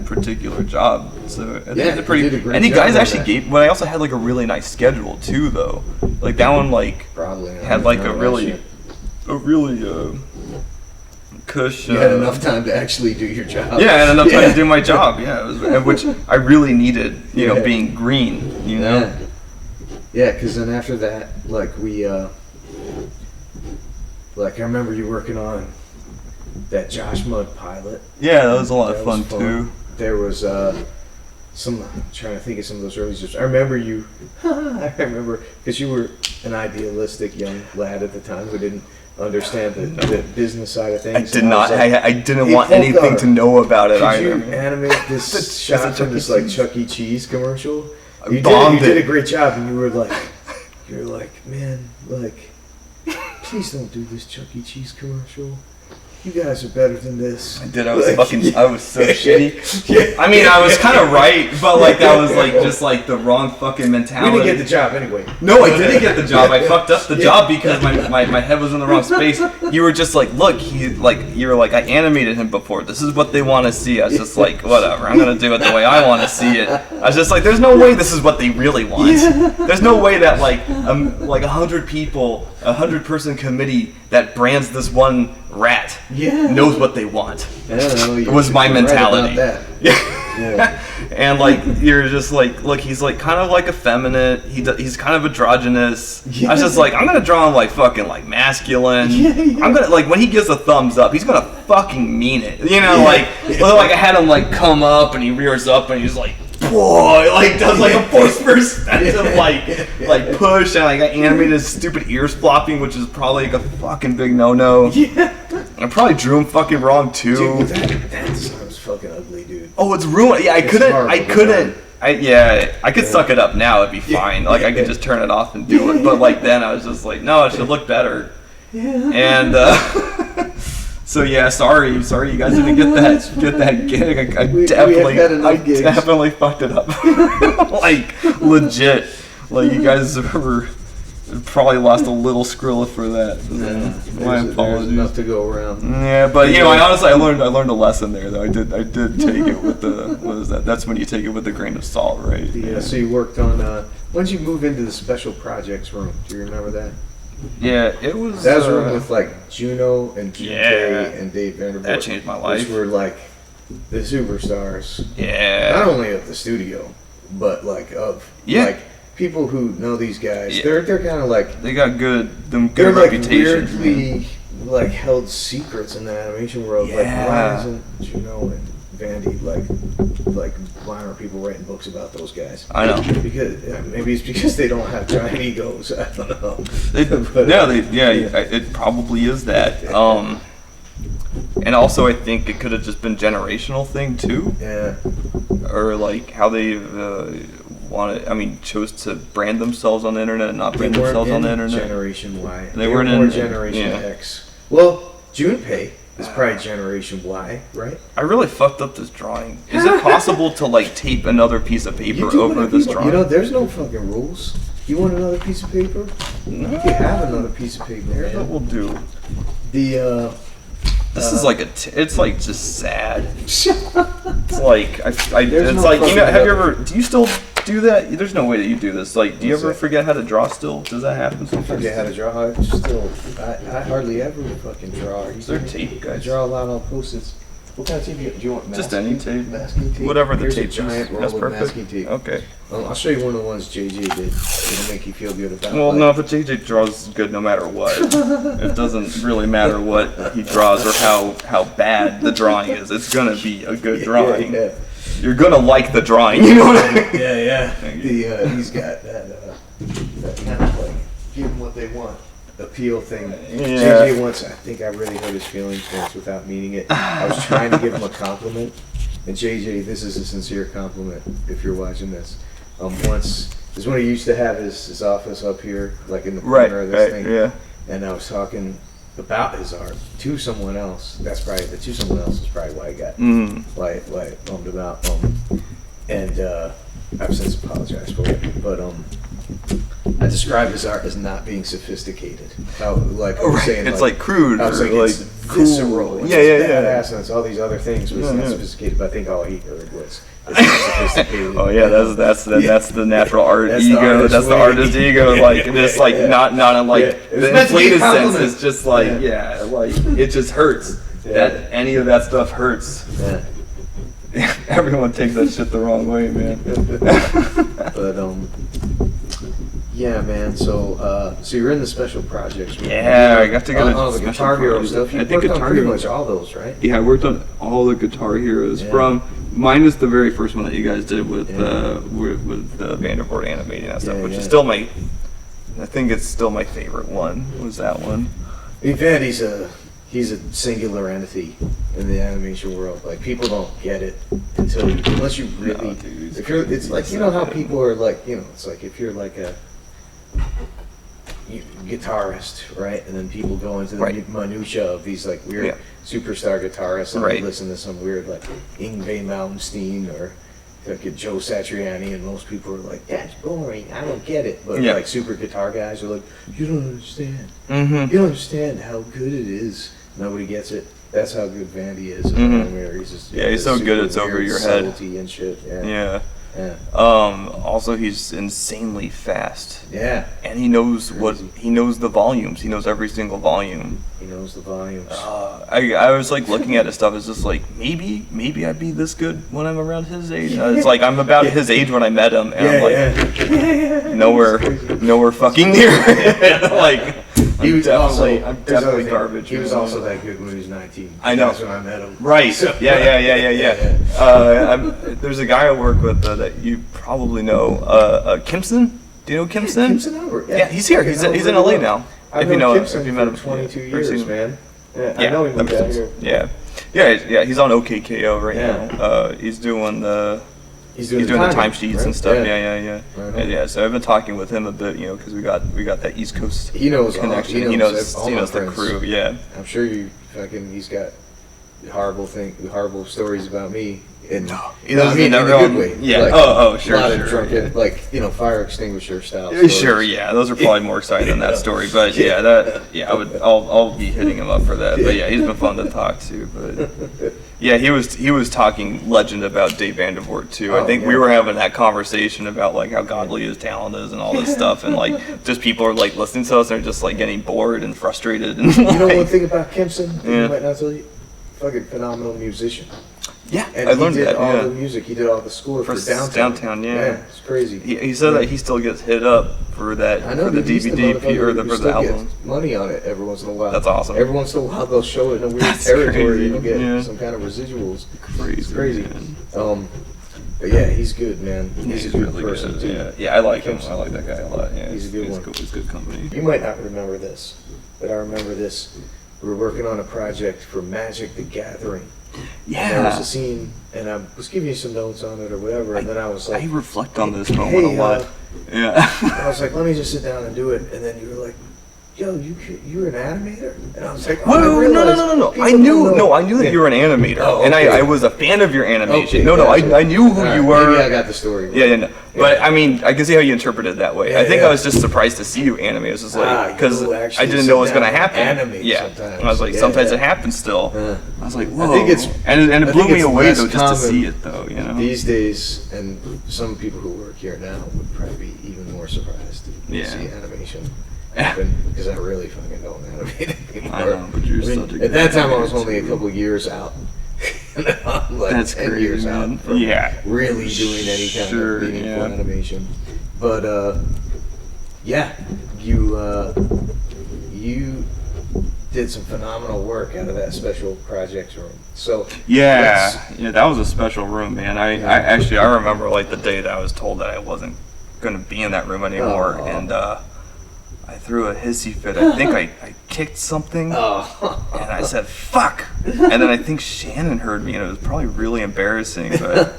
particular job. So I think it's pretty. And you guys actually gave, but I also had like a really nice schedule too, though. Like that one, like probably had like a really cush. You had enough time to actually do your job. Yeah, I had enough time to do my job. Yeah, which I really needed. You know, being green. You know. Yeah, because then after that, like we. Like, I remember you working on that Josh Mudd pilot. Yeah, that was a lot of fun, too. There was I'm trying to think of some of those early jobs. I remember because you were an idealistic young lad at the time who didn't understand the business side of things. I didn't want anything to know about it either. Could you animate this shot from this, like, Chuckee Cheese commercial? You bombed did a great job, and you were like, man, like, please don't do this Chuckee Cheese commercial. You guys are better than this. I did. I was so shitty. I mean, I was kind of right, but like that was like just like the wrong fucking mentality. You didn't get the job anyway. No, I didn't get the job. I fucked up the job because my head was in the wrong space. You were just like, look, you were like, I animated him before. This is what they want to see. I was just like, whatever. I'm gonna do it the way I want to see it. I was just like, there's no way this is what they really want. There's no way that like 100 people, 100-person committee that brands this one rat knows what they want. It was my mentality. Yeah. And like you're just like, look, he's like kind of like effeminate. He's kind of androgynous. I was just like, I'm gonna draw him like fucking like masculine. I'm gonna like when he gives a thumbs up, he's gonna fucking mean it. You know, like I had him like come up and he rears up and he's like, boy, like does like a forced perspective like push, and like I animated his stupid ears flopping, which is probably like a fucking big no. I probably drew him fucking wrong too. Dude, that design was fucking ugly, dude. Oh, it's ruined. Yeah, I could suck it up now. It'd be fine. Like I could just turn it off and do it. But like then I was just like, no, it should look better. And so yeah, sorry, you guys didn't get that gig. I definitely fucked it up. Like legit. Like you guys were probably lost a little Skrilla for that. My apologies. There's enough to go around. Yeah, but you know, I learned a lesson there though. I did take it with the what is that? That's when you take it with a grain of salt, right? Yeah. So you worked on when did you move into the special projects room? Do you remember that? Yeah, it was. That was a room with like Juno and GK and Dave Vanderbilt. That changed my life. Which were like the superstars. Yeah. Not only of the studio, but like of like people who know these guys. They're kind of like they got good they're reputation. Like weirdly like held secrets in the animation world. Like Ryan and Juno and Vandy, like why aren't people writing books about those guys? I know. Because maybe it's because they don't have giant egos. I don't know. It probably is that. And also, I think it could have just been generational thing too. Yeah. Or like how they chose to brand themselves on the internet and not brand themselves on the internet. Generation Y. They weren't more in Generation X. Well, Junpei is probably Generation Y, right? I really fucked up this drawing. Is it possible to like tape another piece of paper You do over whatever this you want. drawing? You know, there's no fucking rules. You want another piece of paper? No. You can have another piece of paper. Here's what Man. we'll do. This is like it's like just sad. It's like it's no like fucking have you other- ever? Do you still do that? There's no way that you do this. Like, do you What's ever that? forget how to draw? Still, does that happen I sometimes? forget how to draw. I hardly ever fucking draw. Is there tape, I guys? draw a lot on Post-its. What kind of tape do you want? Just Masking? any tape. Masking tape? Whatever the Here's tape a giant is. roll That's of perfect. masking tape. Okay. I'll show you one of the ones JJ did. It'll make you feel good about. Well, like, no, but JJ draws good no matter what. It doesn't really matter what he draws or how bad the drawing is. It's gonna be a good drawing. Yeah, You're gonna like the drawing. You know what I mean? yeah. He's got that kind of like give them what they want appeal thing. Yeah. JJ once, I think I really hurt his feelings once without meaning it. I was trying to give him a compliment, and JJ, this is a sincere compliment if you're watching this. Once, this is when he used to have his office up here, like in the corner of this thing. Yeah. And I was talking about his art to someone else. That's probably the to someone else is probably why I got why I bummed him out. And I've since apologized for it. But I described his art as not being sophisticated. How like I was saying, It's like crude. I was or like like it's visceral. cool. It's Yeah. badass, and it's all these other things, but it's not sophisticated. But I think all he heard was it's not sophisticated. Oh yeah, that's the natural art That's the ego. artist That's the way. artist ego. Like this, like not in like It was the meant to be a inflated sense. compliment. It's just like like it just hurts. That any of that stuff hurts. Yeah. Everyone takes that shit the wrong way, man. But yeah, man. So you're in the special projects. Right? Yeah, I got to go on the special Guitar Hero projects. stuff. You I think worked on Guitar pretty Hero- much all those, right? Yeah, I worked on all the Guitar Heroes from minus the very first one that you guys did with the Vanderboard animating that stuff, which is still I think it's still my favorite one. Was that one? I mean, Vandy's he's a singular entity in the animation world. Like people don't get it unless you really. No, dude, if you're, it's like you know how people are like it's like if you're like a guitarist, right? And then people go into the minutia of these like weird superstar guitarists and they listen to some weird like Yngwie Malmsteen or like a Joe Satriani, and most people are like, "That's boring. I don't get it." But like super guitar guys are like, "You don't understand. You don't understand how good it is." Nobody gets it. That's how good Vandy is. He's just, he's so good it's over your head. Subtlety and shit. Yeah. Also, he's insanely fast. Yeah. And he knows he knows the volumes. He knows every single volume. He knows the volumes. I was like looking at his stuff. It's just like maybe I'd be this good when I'm around his age. It's like I'm about his age when I met him, and I'm like nowhere fucking near. Like I'm definitely garbage. He was also that good when he was 19. I know. That's when I met him. Right. Yeah. There's a guy I work with that you probably know, Kimson. Do you know Kimson? Kimson Albert. Yeah, he's here. He's in LA now. I've known Kimson for 22 years, man. Yeah, I know him down here. Yeah. He's on OKKO right now. He's doing the timesheets and stuff. Yeah. Yeah. So I've been talking with him a bit, because we got that East Coast connection. He knows the crew. Yeah. I'm sure he's got horrible stories about me. And he doesn't in a good way. Yeah. Like, Sure. A lot of drunken, fire extinguisher style. Sure. Yeah. Those are probably more exciting than that story. But I'll be hitting him up for that. But yeah, he's been fun to talk to. But yeah, he was talking legend about Dave Vandervoort too. I think we were having that conversation about like how godly his talent is and all this stuff, and like just people are like listening to us and they're just like getting bored and frustrated. And you know one thing about Kimson? You might not tell you. Fucking phenomenal musician. Yeah, and I learned he did that. all the music. He did all the score for downtown. Yeah, It's crazy. He said that he still gets hit up for that I know for the they used to DVD or motherfucker for the still get album. money on it every once in a while. That's awesome. Every once in a while they'll show it in a weird That's territory crazy, and you'll get yeah. some kind of residuals. Crazy, It's crazy. man. But yeah, he's good, man. He's a good really person good. too. Yeah, I like him. I like that guy a lot. Yeah, He's a good one. Cool. He's good company. You might not remember this, but I remember this. We were working on a project for Magic the Gathering. And there was a scene, and I was giving you some notes on it or whatever, and then I was like, I reflect on this moment a lot. Yeah. I was like, let me just sit down and do it. And then you were like, yo, you're an animator? And I was like, oh, Whoa, no. I knew that you were an animator, Oh, and okay. I was a fan of your animation. Okay, No, gotcha. I knew who you were. Maybe I got the story. Yeah, no. But I mean, I can see how you interpreted it that way. I think yeah. I was just surprised to see you animate. It was just like because you'll I actually didn't sit know it was down gonna and happen. animate Yeah, sometimes. and I was like, Yeah, sometimes yeah. it happens still. I was like, whoa. I think it's and it I blew think me it's away less though just to common see it though. You know. These days, and some people who work here now would probably be even more surprised to see animation happen because I really fucking don't animate anymore. I know, but you're such a good at that time I was animator, only a too. couple years out. I'm like That's 10 crazy, years man. out from really doing any kind Sure, of meaningful yeah. animation. But yeah, you did some phenomenal work out of that special projects room. So Yeah, that was a special room, man. I Yeah. I remember like the day that I was told that I wasn't gonna be in that room anymore, Oh. and I threw a hissy fit. I think I kicked something, Oh. and I said "fuck," and then I think Shannon heard me, and it was probably really embarrassing. But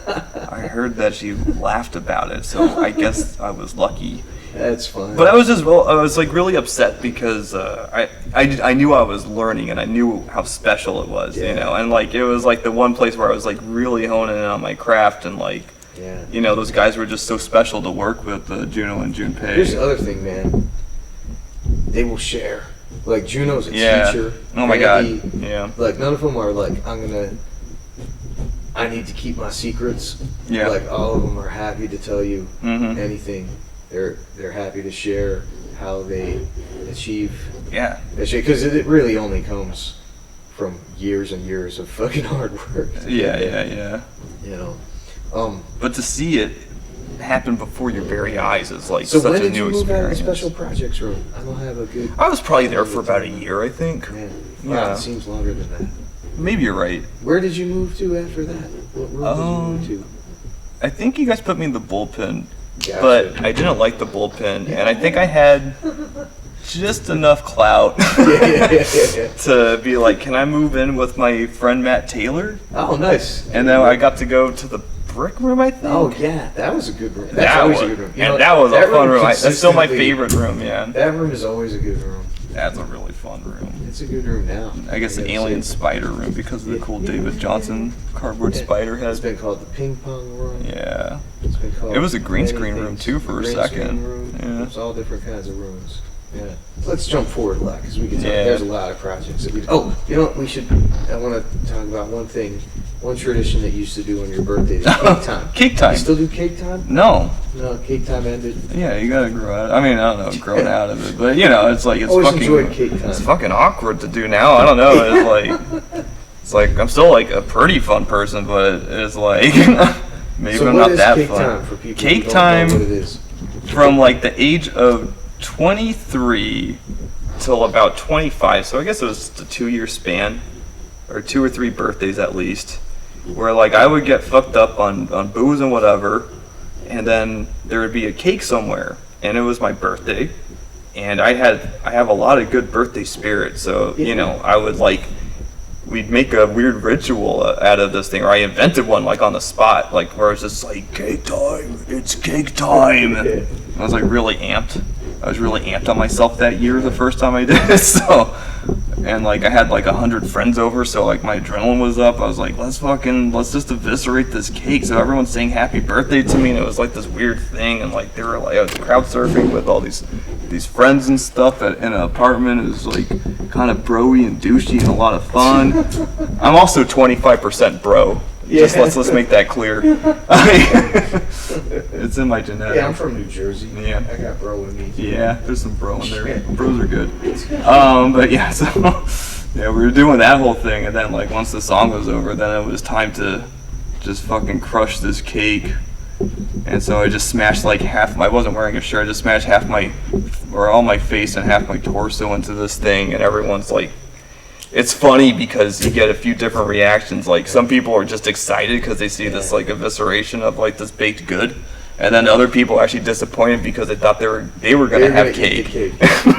I heard that she laughed about it, so I guess I was lucky. That's fine. But I was like really upset because I knew I was learning and I knew how special it was, you know, and like it was like the one place where I was like really honing in on my craft and like, you know, those guys were just so special to work with, Juno and Junpei. Here's the other thing, man. They will share. Like Juno's a teacher. Oh my Randy, god. Yeah. Like none of them are like I need to keep my secrets. Yeah. Like all of them are happy to tell you Mhm. anything. They're happy to share how they achieve. Yeah. Because it really only comes from years and years of fucking hard work. Yeah. You know. But to see it happen before your very eyes is like So such when a did new you move out of the experience. special projects room? I don't have a good. I was probably there for about a year, I think. Man, Yeah. it seems longer than that. Maybe you're right. Where did you move to after that? What room did you move I think you guys put me in the bullpen, to? but I didn't like the bullpen, and I think I had just enough clout yeah. to be like, can I move in with my friend Matt Taylor? Oh, nice. And then I got to go to the brick room, I think. Oh yeah, that was a good room. That's that always was, a good room. and that was a fun room. That's still my consistently- favorite room, yeah. That room is always a good room. That's a really fun room. It's a good room now. I guess the gotta alien say. spider room because of the cool David Johnson cardboard spider It's head. been called the ping pong room. Yeah. It's been called It was a green many screen room, things. too, for a Green second. screen room. Yeah. It's all different kinds of rooms. Yeah. Let's jump forward a lot because we can talk. Yeah. There's a lot of projects that we. Oh, you know what? We should. I want to talk about one thing. One tradition that you used to do on your birthday is cake time. Cake time. You still do cake time? No. No, cake time ended. Yeah, you gotta grow out. I mean, I don't know, grown out of it, but you know, it's like it's Always fucking. enjoyed cake time. It's fucking awkward to do now. I don't know. It's like I'm still like a pretty fun person, but it's like maybe So I'm what not is that cake fun. time for people Cake who don't time know what it is? from like the age of 23 till about 25. So I guess it was a 2-year span, or 2 or 3 birthdays at least, where like I would get fucked up on booze and whatever, and then there would be a cake somewhere, and it was my birthday, and I have a lot of good birthday spirit, so you know I would like. We'd make a weird ritual out of this thing, or I invented one like on the spot, like where it's just like cake time, it's cake time. And I was like really amped. I was really amped on myself that year, the first time I did it. So, and like I had like 100 friends over, so like my adrenaline was up. I was like, let's just eviscerate this cake. So everyone's saying happy birthday to me, and it was like this weird thing, and like they were like I was crowd surfing with all these friends and stuff in an apartment. It was like kind of broy and douchey and a lot of fun. I'm also 25% bro. Just let's make that clear. It's in my genetics. Yeah, I'm from New Jersey. Yeah. I got bro in me. Yeah, there's some bro in there. Bros are good. But yeah, so yeah, we were doing that whole thing, and then like once the song was over, then it was time to just fucking crush this cake. And so I just smashed like half. I wasn't wearing a shirt. I just smashed all my face and half my torso into this thing, and everyone's like, it's funny because you get a few different reactions. Like some people are just excited because they see this like evisceration of like this baked good, and then other people are actually disappointed because they thought they were gonna have cake.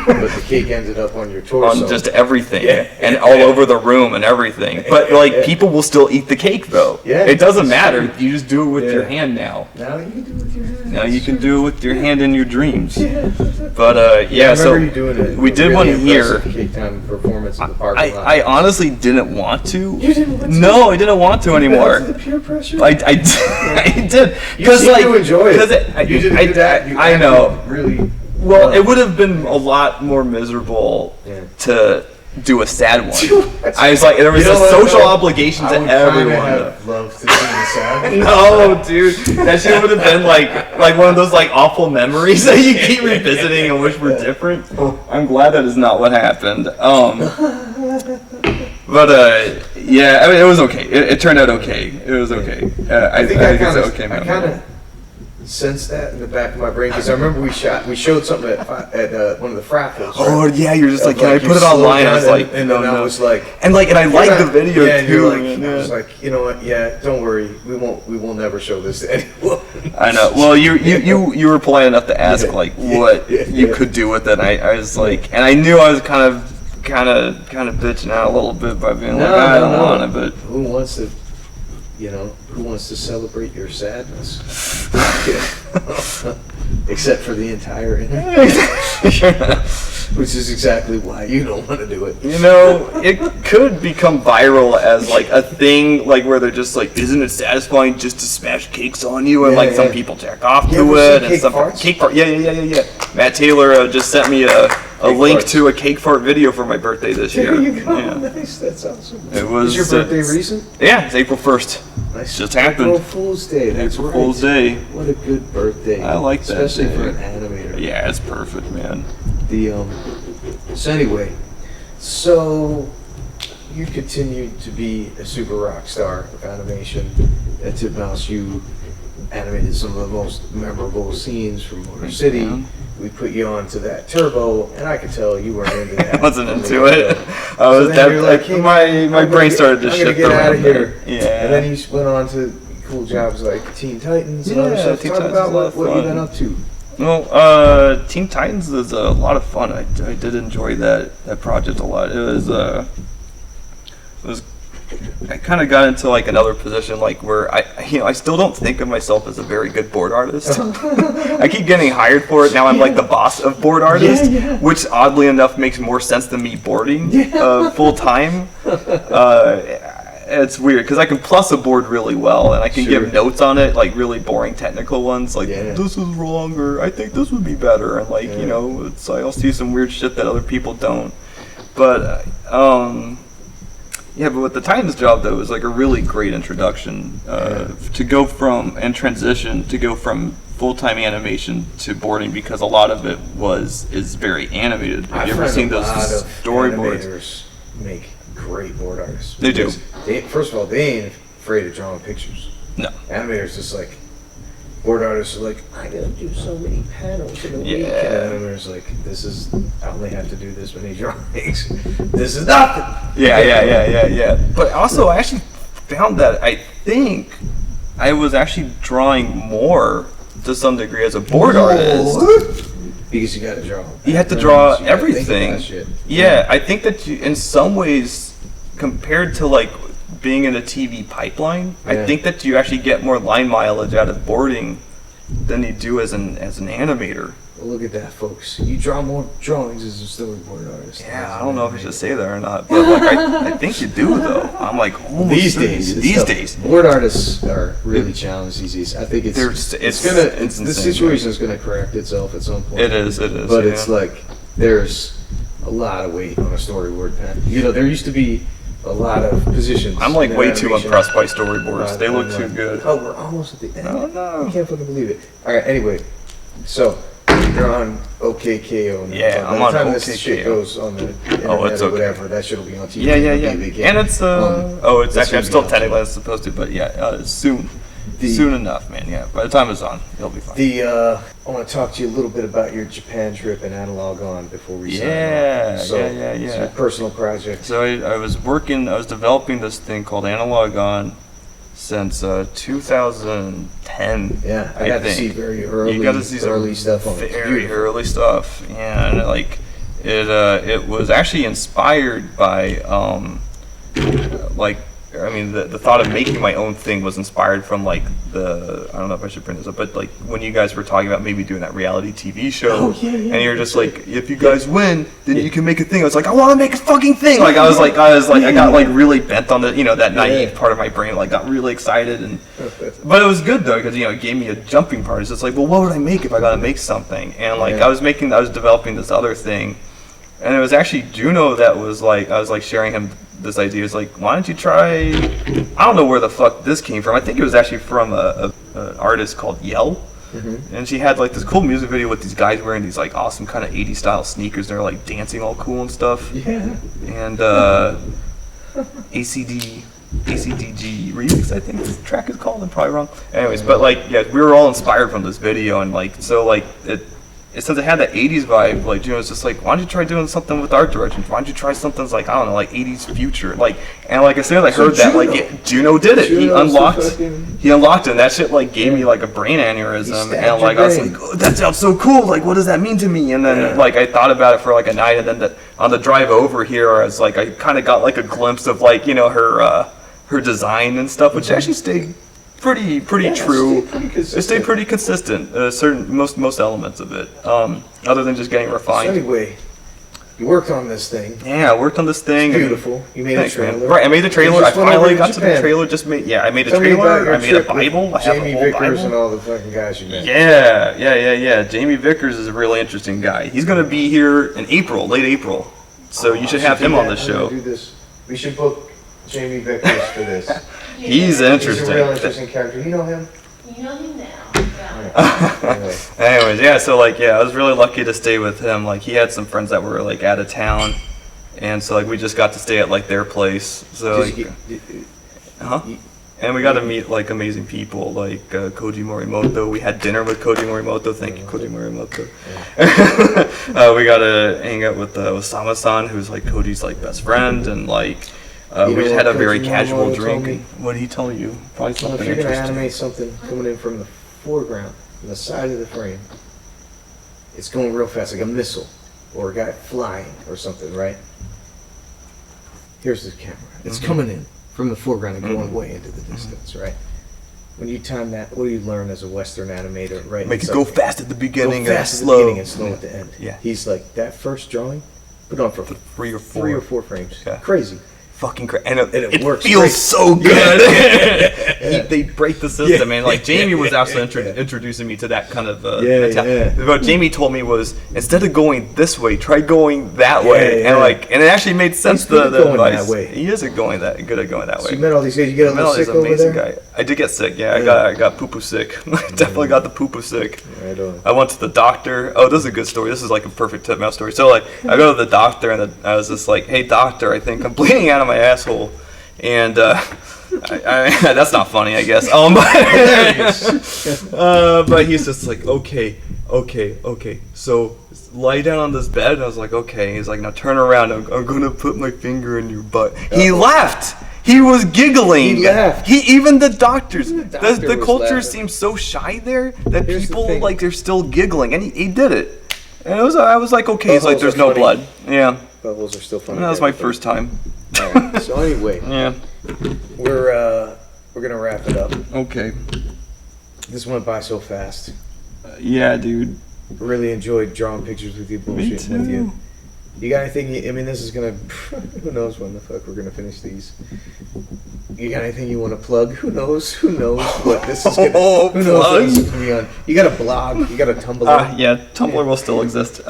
But the cake ended up on your torso. On just everything, and all over the room and everything. But like people will still eat the cake though. Yeah, it doesn't matter. You just do it with your hand now. Now you can do it with your hand. Now you can do it with your hand in your dreams. Yeah. But I so remember you doing it. we did Really one here. Cake time performance in the parking lot. I honestly didn't want to. You didn't want to? No, I didn't want to anymore. Because of the peer pressure? I did. You seem like to enjoy it. You didn't do that. I know. Really. Well, it would have been a lot more miserable to do a sad one. I was like, there was a social obligation to everyone. I would have loved to do the sad. No, dude, that shit would have been like one of those like awful memories that you keep revisiting and wish were different. I'm glad that is not what happened. But yeah, I mean, it was okay. It turned out okay. It was okay. I think it's okay, man. I kind of sensed that in the back of my brain because I remember we showed something at one of the frapples. Oh yeah, you're just like, can I put it online? I was like, and then I was like, and I liked the video yeah, too. I was like, you know what? Yeah, don't worry, we will never show this to anyone. I know. Well, you were polite enough to ask what you could do with it. I was like, and I knew I was kind of bitching out a little bit by being I don't want it, but who wants to? Who wants to celebrate your sadness? Except for the entire internet. Which is exactly why you don't want to do it. It could become viral as like a thing, like where they're just like, isn't it satisfying just to smash cakes on you? And some people jack off to it, and some cake fart. Yeah. Matt Taylor just sent me a link to a cake fart video for my birthday this year. There you go. Yeah. Nice. That's awesome. It was. Is your birthday recent? Yeah, it's April 1st. Nice. Just happened. April Fool's Day. That's April Fool's Day. What a good birthday. I like that. Especially for an animator. Yeah, it's perfect, man. So anyway, so you continued to be a super rock star of animation. At Titmouse, you animated some of the most memorable scenes from Motor City. We put you onto that Turbo, and I could tell you weren't into that. I wasn't into it. I was my brain started to shift get out of here. Yeah. And then you went on to cool jobs like Teen Titans and other stuff. Talk about what you've been up to. Well, Teen Titans is a lot of fun. I did enjoy that project a lot. It was I kind of got into like another position, like where I still don't think of myself as a very good board artist. I keep getting hired for it now. I'm like the boss of board artists, which oddly enough makes more sense than me boarding full time. It's weird because I can plus a board really well, and I can give notes on it, like really boring technical ones, like this is wrong, or I think this would be better, and like I'll see some weird shit that other people don't. But but with the Titans job though, it was like a really great introduction to go from full-time animation to boarding, because a lot of it is very animated. Have you ever seen those storyboards? Animators make great board artists. They do. First of all, they ain't afraid of drawing pictures. No. Animators just like, board artists are like, I gotta do so many panels in a week. And animators like, I only have to do this many drawings. This is nothing. Yeah. But also, I actually found that I think I was actually drawing more to some degree as a board artist. Because you gotta draw. You have to draw everything. Yeah, I think that in some ways, compared to like being in a TV pipeline, I think that you actually get more line mileage out of boarding than you do as an animator. Well, look at that, folks. You draw more drawings as a storyboard artist. Yeah, I don't know if I should say that or not, but like I think you do though. I'm like, these days, board artists are really challenged these days. I think the situation is gonna correct itself at some point. It is. But it's like there's a lot of weight on a storyboard pen. There used to be a lot of positions. I'm like way too impressed by storyboards. They look too good. Oh, we're almost at the end. Oh no! I can't fucking believe it. All right. Anyway, so you're on OKKO now. Yeah, I'm on OKKO. By the time this shit goes on the internet or whatever, that shit will be on TV. Yeah. And it's it's actually I'm still technically supposed to, but soon. Soon enough, man. Yeah, by the time it's on, it'll be fine. I want to talk to you a little bit about your Japan trip and Analog On before we sign off. So, yeah. It's your personal project. So I was developing this thing called Analog On since 2010. Yeah, I got to see very early. You got to see some early stuff on very early stuff, and like it was actually inspired by the thought of making my own thing was inspired from like I don't know if I should bring this up, but like when you guys were talking about maybe doing that reality TV show, and you're just like, if you guys win, then you can make a thing. I was like, I want to make a fucking thing. Like I got like really bent on the that naive part of my brain, like got really excited, but it was good though because it gave me a jumping part. It's just like, well, what would I make if I got to make something? And like I was developing this other thing, and it was actually Juno that was like, I was like sharing him this idea. Is like, why don't you try, I don't know where the fuck this came from. I think it was actually from an artist called Yell. Mm-hmm. And she had like this cool music video with these guys wearing these like awesome kind of 80s style sneakers. They're like dancing all cool and stuff. Yeah. And ACDG Remix, I think this track is called. I'm probably wrong. Anyways, but like, yeah, we were all inspired from this video, and like, so like since it had that 80s vibe, like Juno was just like, why don't you try doing something with art direction? Why don't you try something like, I don't know, like 80s future? Like, and like as soon as I heard that, like Juno did it. He unlocked it, and that shit like gave me like a brain aneurysm, and like I was like, oh, that sounds so cool. Like, what does that mean to me? And then like I thought about it for like a night, and then on the drive over here, I was like, I kind of got like a glimpse of like her design and stuff, which actually stayed pretty true. It stayed pretty consistent. Most elements of it, other than just getting refined. So anyway, you worked on this thing. Yeah, I worked on this thing. It's beautiful. You made a trailer. Right, I made the trailer. I finally got to the trailer. I made a trailer. I made a Bible. I have a whole Jamie Vickers Bible. and all the fucking guys you met. Yeah. Jamie Vickers is a really interesting guy. He's gonna be here in April, late April. So you should have him on the show. Do this. We should book Jamie Vickers for this. He's interesting. He's a real interesting character. You know him? You know him now. Yeah. Anyways, yeah, so like, yeah, I was really lucky to stay with him. Like, he had some friends that were like out of town, and so like we just got to stay at like their place. So like, and we got to meet like amazing people like Koji Morimoto. We had dinner with Koji Morimoto. Thank you, Koji Morimoto. Yeah. We got to hang out with Osama-san, who's like Koji's like best friend, and like. We just had a very casual drink. What did he tell you? Probably something if you're going to interesting. animate something coming in from the foreground, from the side of the frame, it's going real fast, like a missile, or a guy flying, or something, right? Here's the camera. It's coming in from the foreground and going way into the distance, right? When you time that, what do you learn as a Western animator, right? Make it go fast at the beginning and slow at the end. Yeah. He's like, that first drawing, put on for 3 or 4 frames. Yeah. Crazy. Fucking crazy, and it works feels great. so good. They break the system, and like Jamie was actually introducing me to that kind of. What Jamie told me was, instead of going this way, try going that way, and it actually made sense. The advice. That way. He is good at going that way. So you met all these guys. You get a little sick over there. Guy. I did get sick. Yeah, I got poo-poo sick. Definitely got the poo-poo sick. Right on. I went to the doctor. Oh, this is a good story. This is like a perfect Titmouse story. So like, I go to the doctor, and I was just like, "Hey, doctor, I think I'm bleeding out of my asshole," and that's not funny, I guess. But he's just like, okay. So lie down on this bed. And I was like, okay. He's like, now turn around. I'm gonna put my finger in your butt. He laughed. He was giggling. He laughed. Even the doctors. The culture laughing. seems so shy there that Here's the people thing. like they're still giggling, and he did it. And I was like, okay. He's like, there's no funny. blood. Yeah. Bubbles are still funny. That was my first time. Right. So anyway, Yeah. we're gonna wrap it up. Okay. This went by so fast. Yeah, dude. Really enjoyed drawing pictures with you, bullshitting with you. You got anything? This is gonna. Who knows when the fuck we're gonna finish these? You got anything you want to plug? Who knows? Who knows what this is gonna? Who knows what this is gonna be on? You got a blog? You got a Tumblr? Yeah, Tumblr will still exist.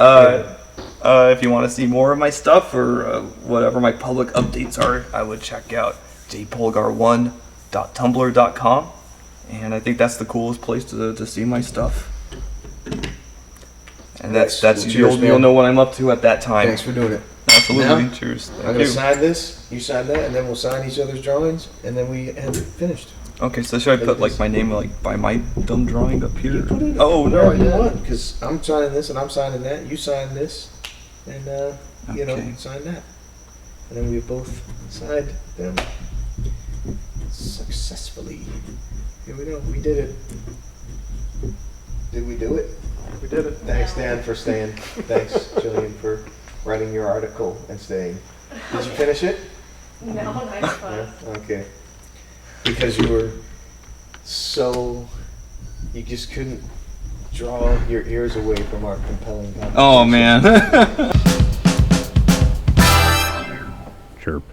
If you want to see more of my stuff or whatever my public updates are, I would check out jpolgar1.tumblr.com, and I think that's the coolest place to see my stuff. And that's Well, cheers, you'll know what I'm up to at that time. Thanks for doing it. Absolutely. Now, Cheers. I'm gonna sign this. You sign that, and then we'll sign each other's drawings, and then we have it finished. Okay, so should I put like my name like by my dumb drawing up here? You put it Oh wherever no! you want, because I'm signing this and I'm signing that. You sign this, and you know, Okay. sign that, and then we both signed them successfully. Here we go. We did it. Did we do it? We did it. Thanks, Dan, for staying. Thanks, Jillian, for writing your article and staying. Did you finish it? No, nice fun. Yeah? Okay. Because you were so, you just couldn't draw your ears away from our compelling conversation. Oh man. Chirp.